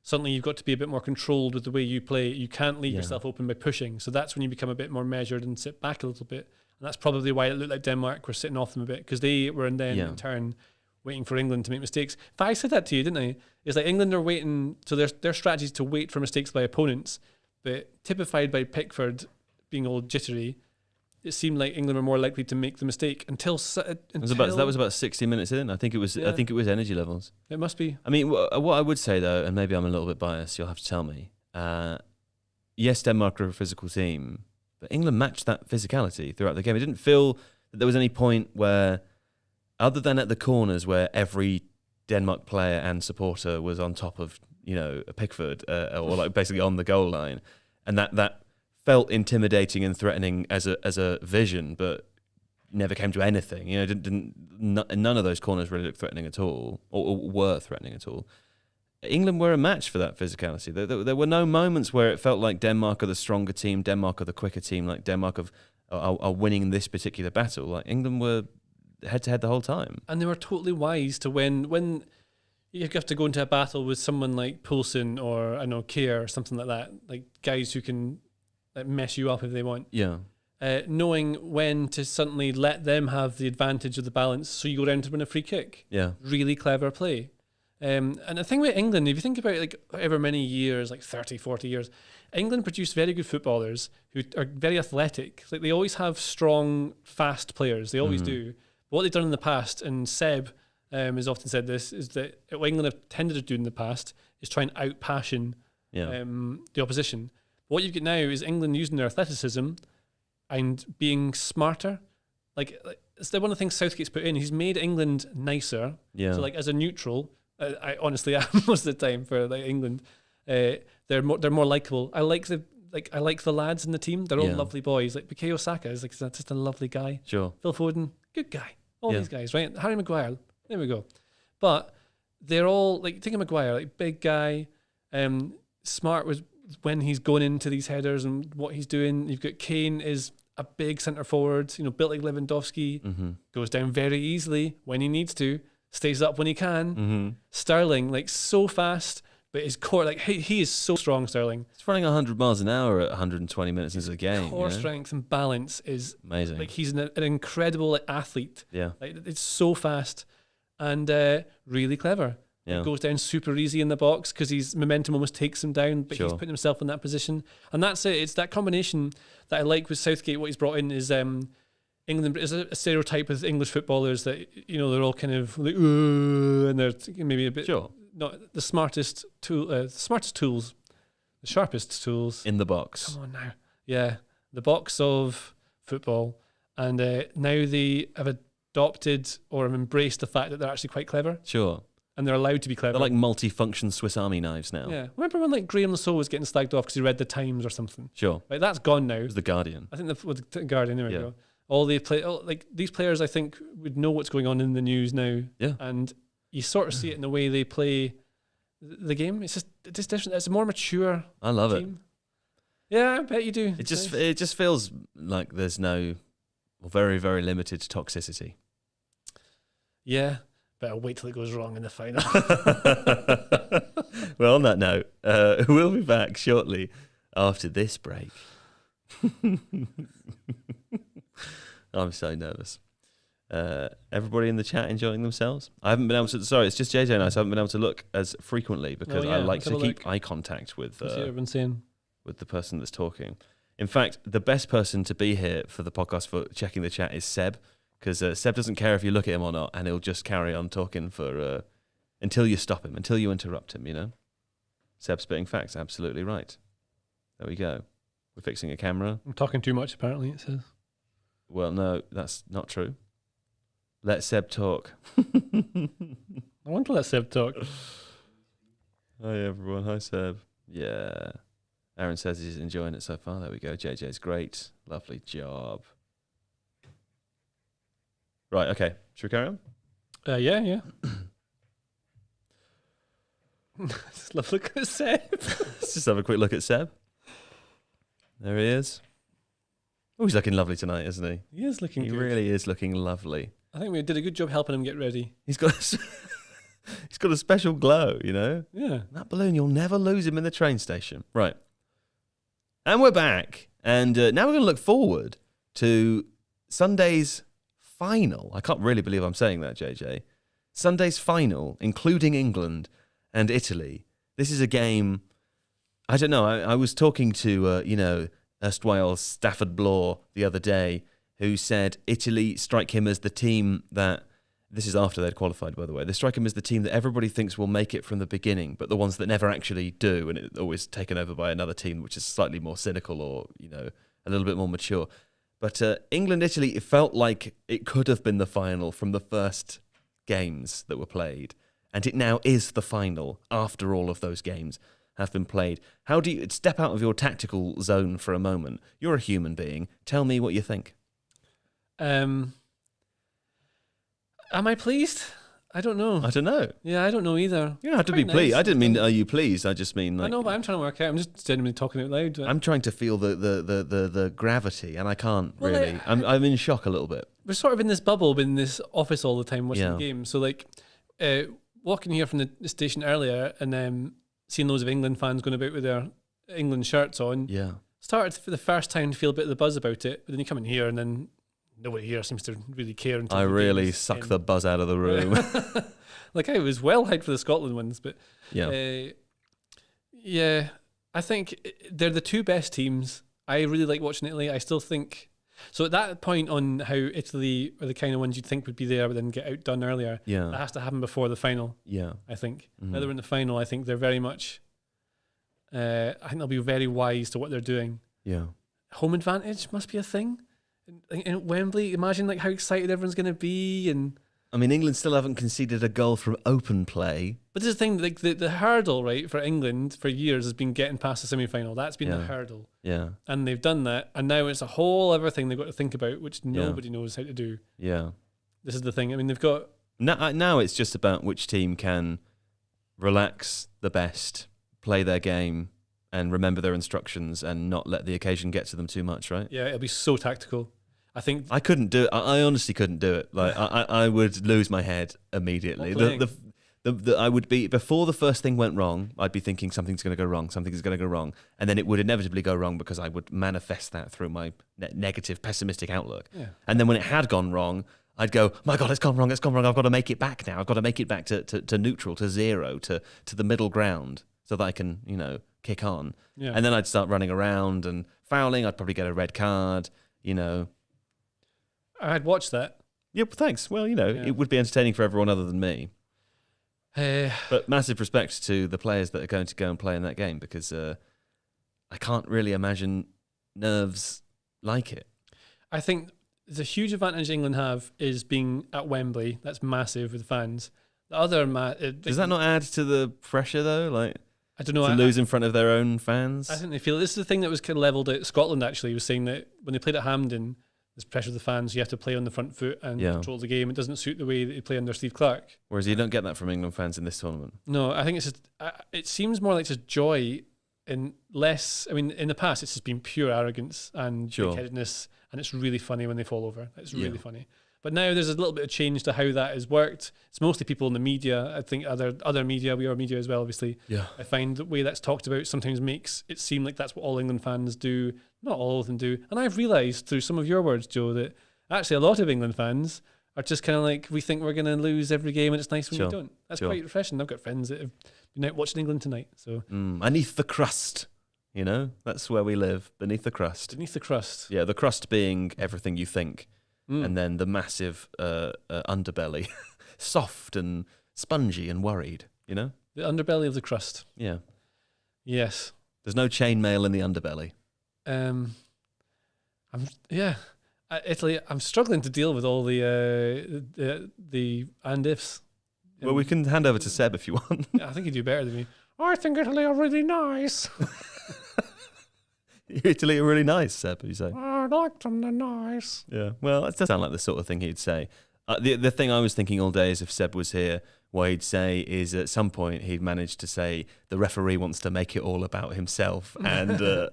suddenly you've got to be a bit more controlled with the way you play. You can't leave yourself open by pushing. So that's when you become a bit more measured and sit back a little bit. And that's probably why it looked like Denmark were sitting off them a bit, because they were in turn waiting for England to make mistakes. But I said that to you, didn't I? It's like England are waiting, so their strategy is to wait for mistakes by opponents, but typified by Pickford being all jittery, it seemed like England were more likely to make the mistake until that was about 60 minutes in. I think it was energy levels. It must be. I mean, what I would say though, and maybe I'm a little bit biased, you'll have to tell me. yes, Denmark are a physical team, but England matched that physicality throughout the game. It didn't feel that there was any point where, other than at the corners where every Denmark player and supporter was on top of, a Pickford or like basically on the goal line, and that felt intimidating and threatening as a vision, but never came to anything. None of those corners really looked threatening at all, or were threatening at all. England were a match for that physicality. There were no moments where it felt like Denmark are the stronger team, Denmark are the quicker team, like Denmark are winning this particular battle. Like England were head to head the whole time, and they were totally wise to when you have to go into a battle with someone like Poulsen or Keir or something like that, like guys who can mess you up if they want. Yeah. Knowing when to suddenly let them have the advantage of the balance, so you go down to win a free kick. Yeah. Really clever play. And the thing with England, if you think about it, like however many years, like 30, 40 years, England produce very good footballers who are very athletic. Like they always have strong, fast players. They always do. But what they've done in the past, and Seb has often said this, is that what England have tended to do in the past is try and out-passion the opposition. But what you get now is England using their athleticism and being smarter. Like it's one of the things Southgate's put in. He's made England nicer. Yeah. So like as a neutral, I honestly am most of the time for like England. They're more likable. I like the lads in the team. They're all lovely boys. Like Bukayo Saka is like just a lovely guy. Sure. Phil Foden, good guy. All these guys, right? Harry Maguire, there we go. But they're all like, think of Maguire, like big guy, smart with when he's going into these headers and what he's doing. You've got Kane is a big centre forward, built like Lewandowski, goes down very easily when he needs to, stays up when he can. Sterling, like so fast, but his core, like he is so strong, Sterling. He's running 100 miles an hour at 120 minutes into the game. Core strength and balance is amazing. Like he's an incredible athlete. Yeah. Like it's so fast and really clever. Yeah. It goes down super easy in the box because his momentum almost takes him down, but he's putting himself in that position. And that's it. It's that combination that I like with Southgate. What he's brought in is England is a stereotype with English footballers that, they're all kind of like, and they're maybe a bit not the smartest tools, the sharpest tools. In the box. Come on now. Yeah. The box of football. And now they have adopted or have embraced the fact that they're actually quite clever. Sure. And they're allowed to be clever. They're like multi-function Swiss Army knives now. Yeah. Remember when like Graham Lasso was getting slagged off because he read the Times or something? Sure. Like that's gone now. It was the Guardian. I think the Guardian, there we go. These players I think would know what's going on in the news now. Yeah. And you sort of see it in the way they play the game. It's just different. It's a more mature I love team. Yeah, I bet you do. It just feels like there's no, or very, very limited toxicity. Yeah. Better wait till it goes wrong in the final. Well, on that note, we'll be back shortly after this break. I'm so nervous. Everybody in the chat enjoying themselves? I haven't been able to, sorry, it's just JJ and I, so I haven't been able to look as frequently because I like to keep eye contact with the person that's talking. In fact, the best person to be here for the podcast for checking the chat is Seb, because Seb doesn't care if you look at him or not, and he'll just carry on talking for until you stop him, until you interrupt him, Seb spitting facts, absolutely right. There we go. We're fixing a camera. I'm talking too much, apparently, it says. Well, no, that's not true. Let Seb talk. I want to let Seb talk. Hi, everyone. Hi, Seb. Yeah. Aaron says he's enjoying it so far. There we go. JJ's great. Lovely job. Right, okay. Should we carry on? Yeah. Just love look at Seb. Let's just have a quick look at Seb. There he is. Oh, he's looking lovely tonight, isn't he? He is looking good. He really is looking lovely. I think we did a good job helping him get ready. He's got a special glow, Yeah. That balloon, you'll never lose him in the train station. Right. And we're back. And now we're going to look forward to Sunday's final. I can't really believe I'm saying that, JJ. Sunday's final, including England and Italy. This is a game, I don't know, I was talking to, erstwhile Stafford Bloor the other day, who said Italy strike him as the team that This is after they'd qualified, by the way. They strike them as the team that everybody thinks will make it from the beginning, but the ones that never actually do, and it's always taken over by another team which is slightly more cynical or, a little bit more mature. But England-Italy, it felt like it could have been the final from the first games that were played, and it now is the final after all of those games have been played. How do you step out of your tactical zone for a moment? You're a human being. Tell me what you think. Am I pleased? I don't know. I don't know. Yeah, I don't know either. You don't have to be pleased. I didn't mean, are you pleased? I just mean, I know, but I'm trying to work out. I'm just genuinely talking out loud. I'm trying to feel the gravity, and I can't really. I'm in shock a little bit. We're sort of in this bubble, in this office all the time watching the game. So, walking here from the station earlier and seeing loads of England fans going about with their England shirts on. Yeah. Started for the first time to feel a bit of the buzz about it, but then you come in here and then nobody here seems to really care. I really suck the buzz out of the room. I was well hyped for the Scotland ones, but I think they're the two best teams. I really like watching Italy. I still think so. At that point on how Italy are the kind of ones you'd think would be there, but then get outdone earlier. Yeah, that has to happen before the final. Yeah, I think now they're in the final. I think they're very much. I think they'll be very wise to what they're doing. Yeah, home advantage must be a thing. In Wembley, imagine how excited everyone's going to be, and I mean, England still haven't conceded a goal from open play. But this is the thing, the hurdle, right, for England for years has been getting past the semi-final. That's been the hurdle. Yeah, and they've done that, and now it's a whole other thing they've got to think about, which nobody knows how to do. Yeah, this is the thing. I mean, they've got now it's just about which team can relax the best, play their game, and remember their instructions, and not let the occasion get to them too much. Right? Yeah, it'll be so tactical. I think I couldn't do it. I honestly couldn't do it. I would lose my head immediately. I would be, before the first thing went wrong, I'd be thinking something's going to go wrong, something's going to go wrong, and then it would inevitably go wrong because I would manifest that through my negative, pessimistic outlook. Yeah. And then when it had gone wrong, I'd go, my God, it's gone wrong. I've got to make it back now. I've got to make it back to neutral, to zero, to the middle ground, so that I can kick on. Yeah. And then I'd start running around and fouling. I'd probably get a red card. I'd watch that. Yeah, thanks. Well, it would be entertaining for everyone other than me. But massive respect to the players that are going to go and play in that game, because I can't really imagine nerves like it. I think the huge advantage England have is being at Wembley. That's massive with fans. The other does that not add to the pressure though? I don't know. To lose in front of their own fans. I think they feel this is the thing that was kind of levelled at Scotland. Actually, was saying that when they played at Hampden, there's pressure of the fans. You have to play on the front foot and control the game. It doesn't suit the way that you play under Steve Clarke. Whereas you don't get that from England fans in this tournament. No, I think it's just. It seems more like just joy and less. I mean, in the past, it's just been pure arrogance and big-headedness, and it's really funny when they fall over. It's really funny. But now there's a little bit of change to how that has worked. It's mostly people in the media. I think other media, we are media as well, obviously. Yeah. I find the way that's talked about sometimes makes it seem like that's what all England fans do. Not all of them do. And I've realised through some of your words, Joe, that actually a lot of England fans are just kind of like, we think we're going to lose every game and it's nice when we don't. That's quite refreshing. I've got friends that have been out watching England tonight. So beneath the crust, that's where we live, beneath the crust. Beneath the crust. Yeah, the crust being everything you think. And then the massive underbelly, soft and spongy and worried, The underbelly of the crust. Yeah. Yes. There's no chainmail in the underbelly. Italy. I'm struggling to deal with all the and ifs. Well, we can hand over to Seb if you want. I think you do better than me. I think Italy are really nice. Italy are really nice, Seb, you say? I like them, they're nice. Yeah, well, that does sound like the sort of thing he'd say. The thing I was thinking all day is if Seb was here, what he'd say is at some point he'd manage to say the referee wants to make it all about himself and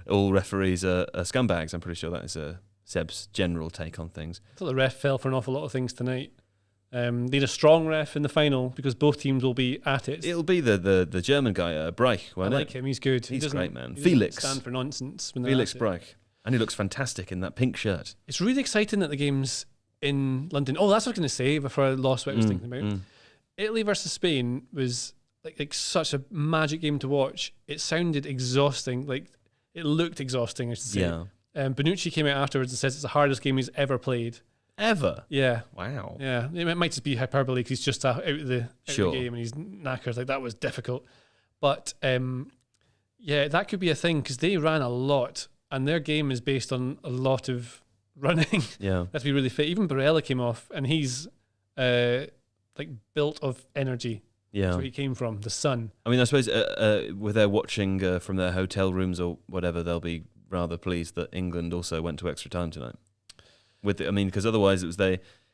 all referees are scumbags. I'm pretty sure that is Seb's general take on things. I thought the ref fell for an awful lot of things tonight. Need a strong ref in the final because both teams will be at it. It'll be the German guy, Breich, won't it? I like him. He's good. He's great, man. He Felix. Stand for nonsense. Felix Breich. And he looks fantastic in that pink shirt. It's really exciting that the game's in London. Oh, that's what I was going to say before I lost what I was thinking about. Italy versus Spain was like such a magic game to watch. It sounded exhausting. It looked exhausting, I should say. Yeah. Bonucci came out afterwards and says it's the hardest game he's ever played. Ever? Yeah. Wow. Yeah. It might just be hyperbole because he's just out of the game and he's knackered. Like, that was difficult. But yeah, that could be a thing because they ran a lot and their game is based on a lot of running. Yeah. That's be really fit. Even Barella came off and he's like built of energy. Yeah. That's where he came from, the sun. I mean, I suppose with their watching from their hotel rooms or whatever, they'll be rather pleased that England also went to extra time tonight. Because otherwise it was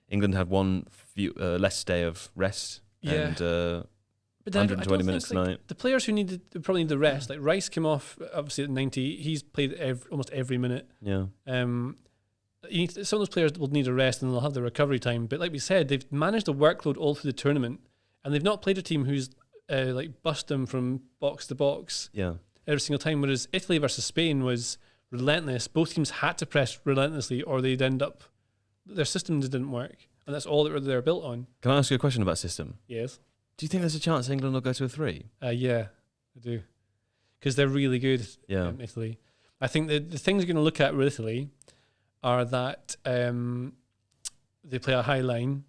England had one less day of rest and 120 minutes tonight. The players who probably need the rest, like Rice came off obviously at 90. He's played almost every minute. Yeah. Some of those players will need a rest and they'll have the recovery time. But like we said, they've managed the workload all through the tournament. And they've not played a team who's like bust them from box to box every single time. Whereas Italy versus Spain was relentless. Both teams had to press relentlessly or they'd end up, their systems didn't work. And that's all that they're built on. Can I ask you a question about system? Yes. Do you think there's a chance England will go to a 3? Yeah, I do. Because they're really good in Italy. I think the things you're going to look at with Italy are that they play a high line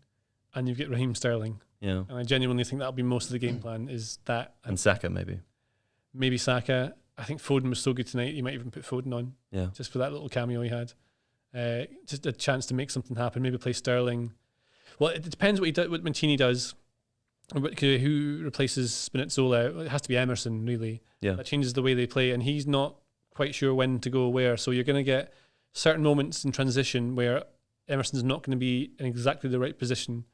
and you get Raheem Sterling. Yeah. And I genuinely think that'll be most of the game plan is that. And Saka, maybe. Maybe Saka. I think Foden was so good tonight, you might even put Foden on. Yeah. Just for that little cameo he had. Just a chance to make something happen. Maybe play Sterling. Well, it depends what Mancini does. Who replaces Spinazzola? It has to be Emerson, really. Yeah. That changes the way they play, and he's not quite sure when to go where. So you're going to get certain moments in transition where Emerson's not going to be in exactly the right position.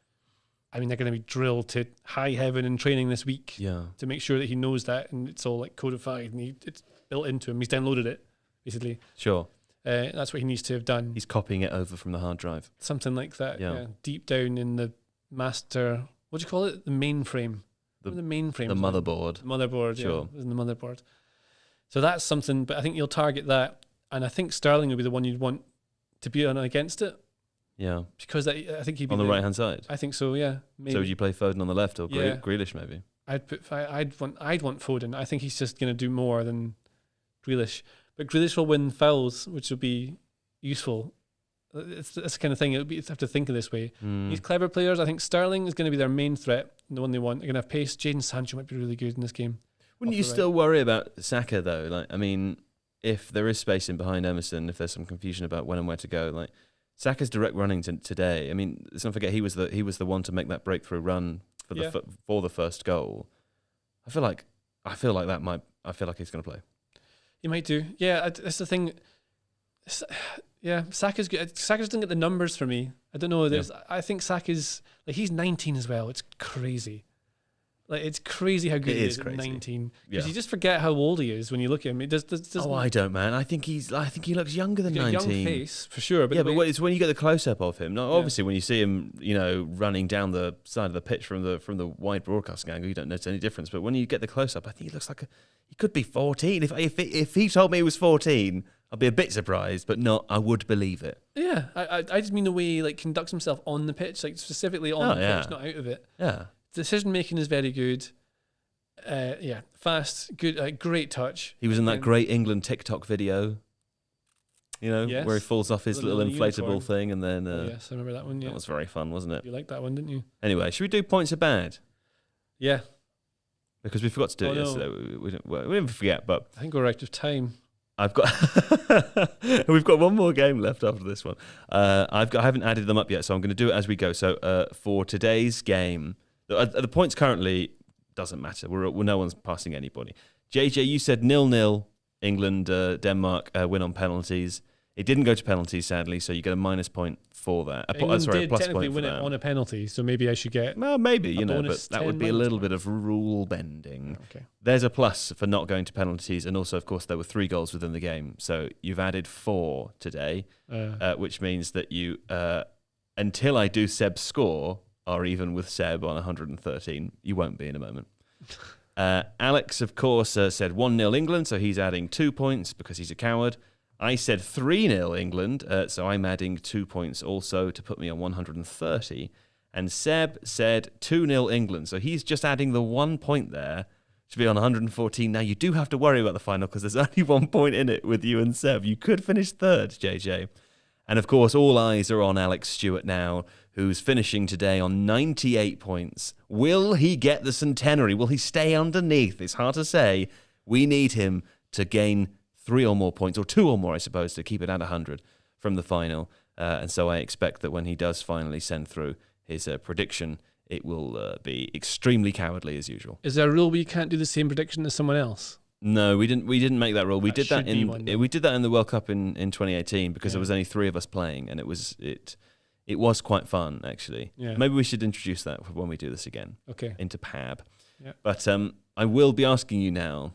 I mean, they're going to be drilled to high heaven in training this week to make sure that he knows that, and it's all like codified and it's built into him. He's downloaded it, basically. Sure. That's what he needs to have done. He's copying it over from the hard drive. Something like that. Yeah. Deep down in the master. What do you call it? The mainframe. The mainframe. The motherboard. The motherboard. Sure. Yeah, in the motherboard. So that's something. But I think you'll target that, and I think Sterling will be the one you'd want to be on against it. Yeah. Because I think he'd be on the right hand side. I think so. Yeah. Maybe. So would you play Foden on the left or Grealish maybe? I'd want Foden. I think he's just going to do more than Grealish. But Grealish will win fouls, which will be useful. It's the kind of thing. It's have to think of this way. These clever players. I think Sterling is going to be their main threat, the one they want. They're going to have pace. Jadon Sancho might be really good in this game. Wouldn't you still worry about Saka though? Like, I mean, if there is space in behind Emerson, if there's some confusion about when and where to go, like Saka's direct running today. I mean, let's not forget he was the one to make that breakthrough run for the first goal. I feel like he's going to play. He might do. Yeah, that's the thing. Yeah, Saka's good. Saka doesn't get the numbers for me. I don't know. I think Saka's like he's 19 as well. It's crazy. Like it's crazy how good he is at 19. Because you just forget how old he is when you look at him. It does. I don't, man. I think he looks younger than 19. Young face for sure. But but it's when you get the close up of him. Now, obviously, when you see him, running down the side of the pitch from the wide broadcasting angle, you don't notice any difference. But when you get the close up, I think he looks like he could be 14. If he told me he was 14, I'd be a bit surprised, but I would believe it. Yeah, I just mean the way he conducts himself on the pitch, like specifically on the pitch, not out of it. Yeah. Decision making is very good. Fast, good, great touch. He was in that great England TikTok video, where he falls off his little inflatable uniform thing, and then yes, I remember that one. Yeah, that was very fun, wasn't it? You liked that one, didn't you? Anyway, should we do points are bad? Yeah, because we forgot to do it yesterday. We didn't forget, but I think we're out of time. We've got one more game left after this one. I haven't added them up yet, so I'm going to do it as we go. So for today's game, the points currently doesn't matter. No one's passing anybody. JJ, you said 0-0 England, Denmark win on penalties. It didn't go to penalties, sadly, so you get a minus point for that. A plus technically point win it on a penalty, so maybe I should get. Well, maybe but that would be a little bit of rule bending. Okay. There's a plus for not going to penalties, and also, of course, there were 3 goals within the game, so you've added 4 today, which means that you, until I do Seb's score, are even with Seb on 113. You won't be in a moment. Alex, of course, said 1-0 England, so he's adding 2 points because he's a coward. I said 3-0 England, so I'm adding 2 points also to put me on 130. And Seb said 2-0 England, so he's just adding the 1 point there to be on 114. Now, you do have to worry about the final because there's only 1 point in it with you and Seb. You could finish third, JJ. And of course, all eyes are on Alex Stewart now, who's finishing today on 98 points. Will he get the centenary? Will he stay underneath? It's hard to say. We need him to gain 3 or more points, or 2 or more, I suppose, to keep it at 100 from the final. And so I expect that when he does finally send through his prediction, it will be extremely cowardly as usual. Is there a rule where you can't do the same prediction as someone else? No, we didn't make that rule. We did that in the World Cup in 2018 because there was only 3 of us playing, and it was quite fun actually. Yeah. Maybe we should introduce that when we do this again. Okay. Into PAB. Yeah. But I will be asking you now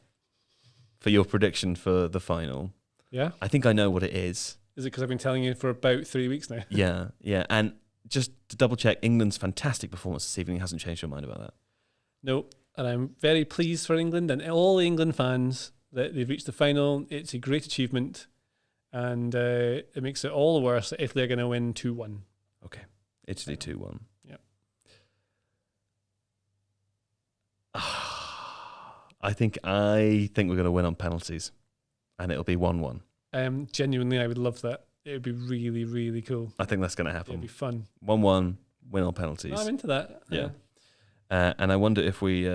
for your prediction for the final. Yeah. I think I know what it is. Is it because I've been telling you for about 3 weeks now? Yeah. And just to double check, England's fantastic performance this evening hasn't changed your mind about that. No. And I'm very pleased for England and all England fans that they've reached the final. It's a great achievement. And it makes it all the worse that Italy are going to win 2-1. Okay. Italy 2-1. Yep. I think we're going to win on penalties. And it'll be 1-1. Genuinely, I would love that. It would be really, really cool. I think that's going to happen. It'd be fun. 1-1, win on penalties. No, I'm into that. Yeah. And I wonder if we...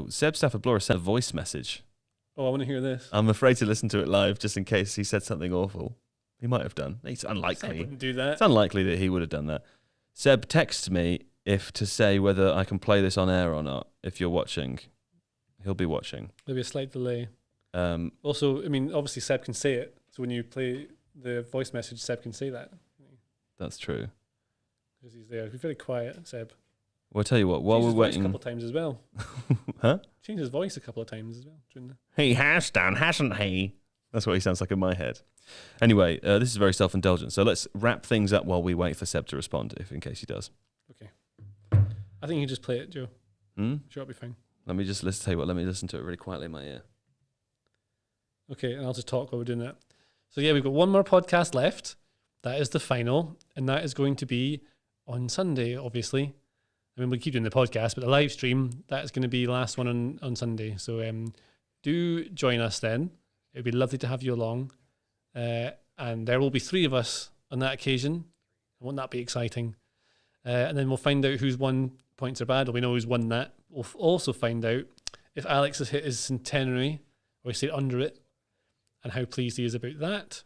Seb Stafford Bloor sent a voice message. Oh, I want to hear this. I'm afraid to listen to it live just in case he said something awful. He might have done. It's unlikely. Seb wouldn't do that. It's unlikely that he would have done that. Seb texts me to say whether I can play this on air or not. If you're watching, he'll be watching. There'll be a slight delay. Also, I mean, obviously Seb can say it. So when you play the voice message, Seb can say that. That's true. Because he's there. Be very quiet, Seb. Well, I'll tell you what, while we're waiting... a couple of times as well. Huh? Changed his voice a couple of times as well. He has done, hasn't he? That's what he sounds like in my head. Anyway, this is very self-indulgent, so let's wrap things up while we wait for Seb to respond, in case he does. Okay. I think you can just play it, Joe. Sure, it'll be fine. Let me listen to it really quietly in my ear. Okay, and I'll just talk while we're doing that. So yeah, we've got one more podcast left. That is the final, and that is going to be on Sunday, obviously. I mean, we'll keep doing the podcast, but the live stream, that is going to be the last one on Sunday. So do join us then. It would be lovely to have you along. And there will be 3 of us on that occasion. Won't that be exciting? And then we'll find out who's won points are bad, or we know who's won that. We'll also find out if Alex has hit his centenary, or he stayed under it, and how pleased he is about that.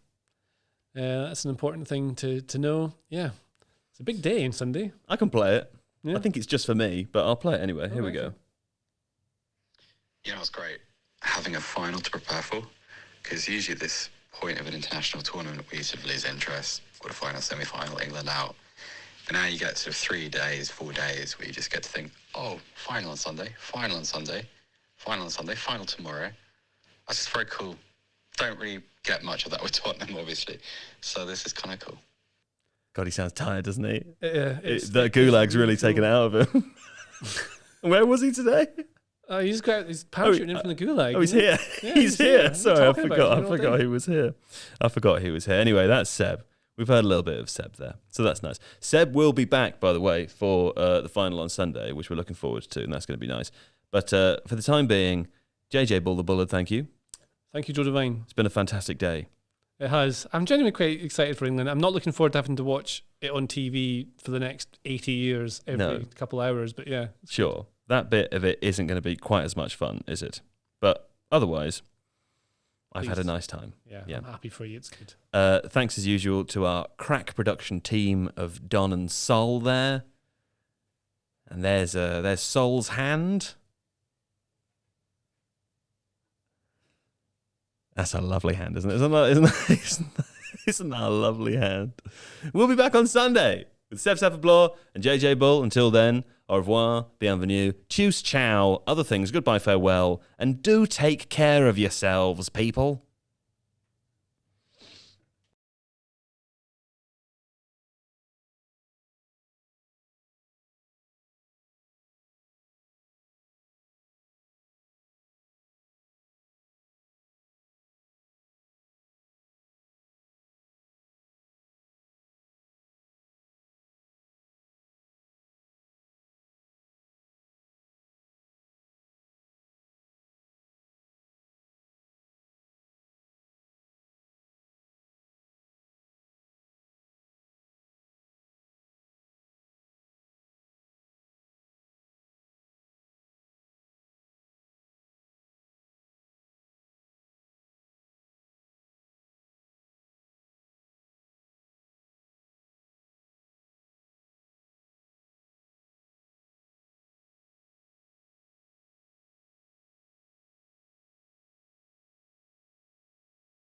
That's an important thing to know. Yeah. It's a big day on Sunday. I can play it. Yeah. I think it's just for me, but I'll play it anyway. Here we go. You know, it's great having a final to prepare for, because usually at this point of an international tournament, we sort of lose interest. Quarter-final, semi-final, England out. But now you get sort of 3 days, 4 days where you just get to think, oh, final on Sunday, final on Sunday, final on Sunday, final tomorrow. That's just very cool. Don't really get much of that with Tottenham, obviously. So this is kind of cool. God, he sounds tired, doesn't he? The gulag's really taken out of him. Where was he today? He's parachuting in from the gulag. Oh, he's here. Yeah, he's here. Sorry, I forgot he was here. Anyway, that's Seb. We've heard a little bit of Seb there, so that's nice. Seb will be back, by the way, for the final on Sunday, which we're looking forward to, and that's going to be nice. But for the time being, JJ Bull the Bullard, thank you. Thank you, Joe Devine. It's been a fantastic day. It has. I'm genuinely quite excited for England. I'm not looking forward to having to watch it on TV for the next 80 years every couple hours, but yeah. Sure. That bit of it isn't going to be quite as much fun, is it? But otherwise, I've had a nice time. Yeah, I'm happy for you. It's good. Thanks as usual to our crack production team of Don and Sol there. And there's Sol's hand. That's a lovely hand, isn't it? Isn't that a lovely hand? We'll be back on Sunday with Seb Stafford Bloor and JJ Bull. Until then, au revoir, bienvenue, tschüss, ciao, other things, goodbye, farewell, and do take care of yourselves, people.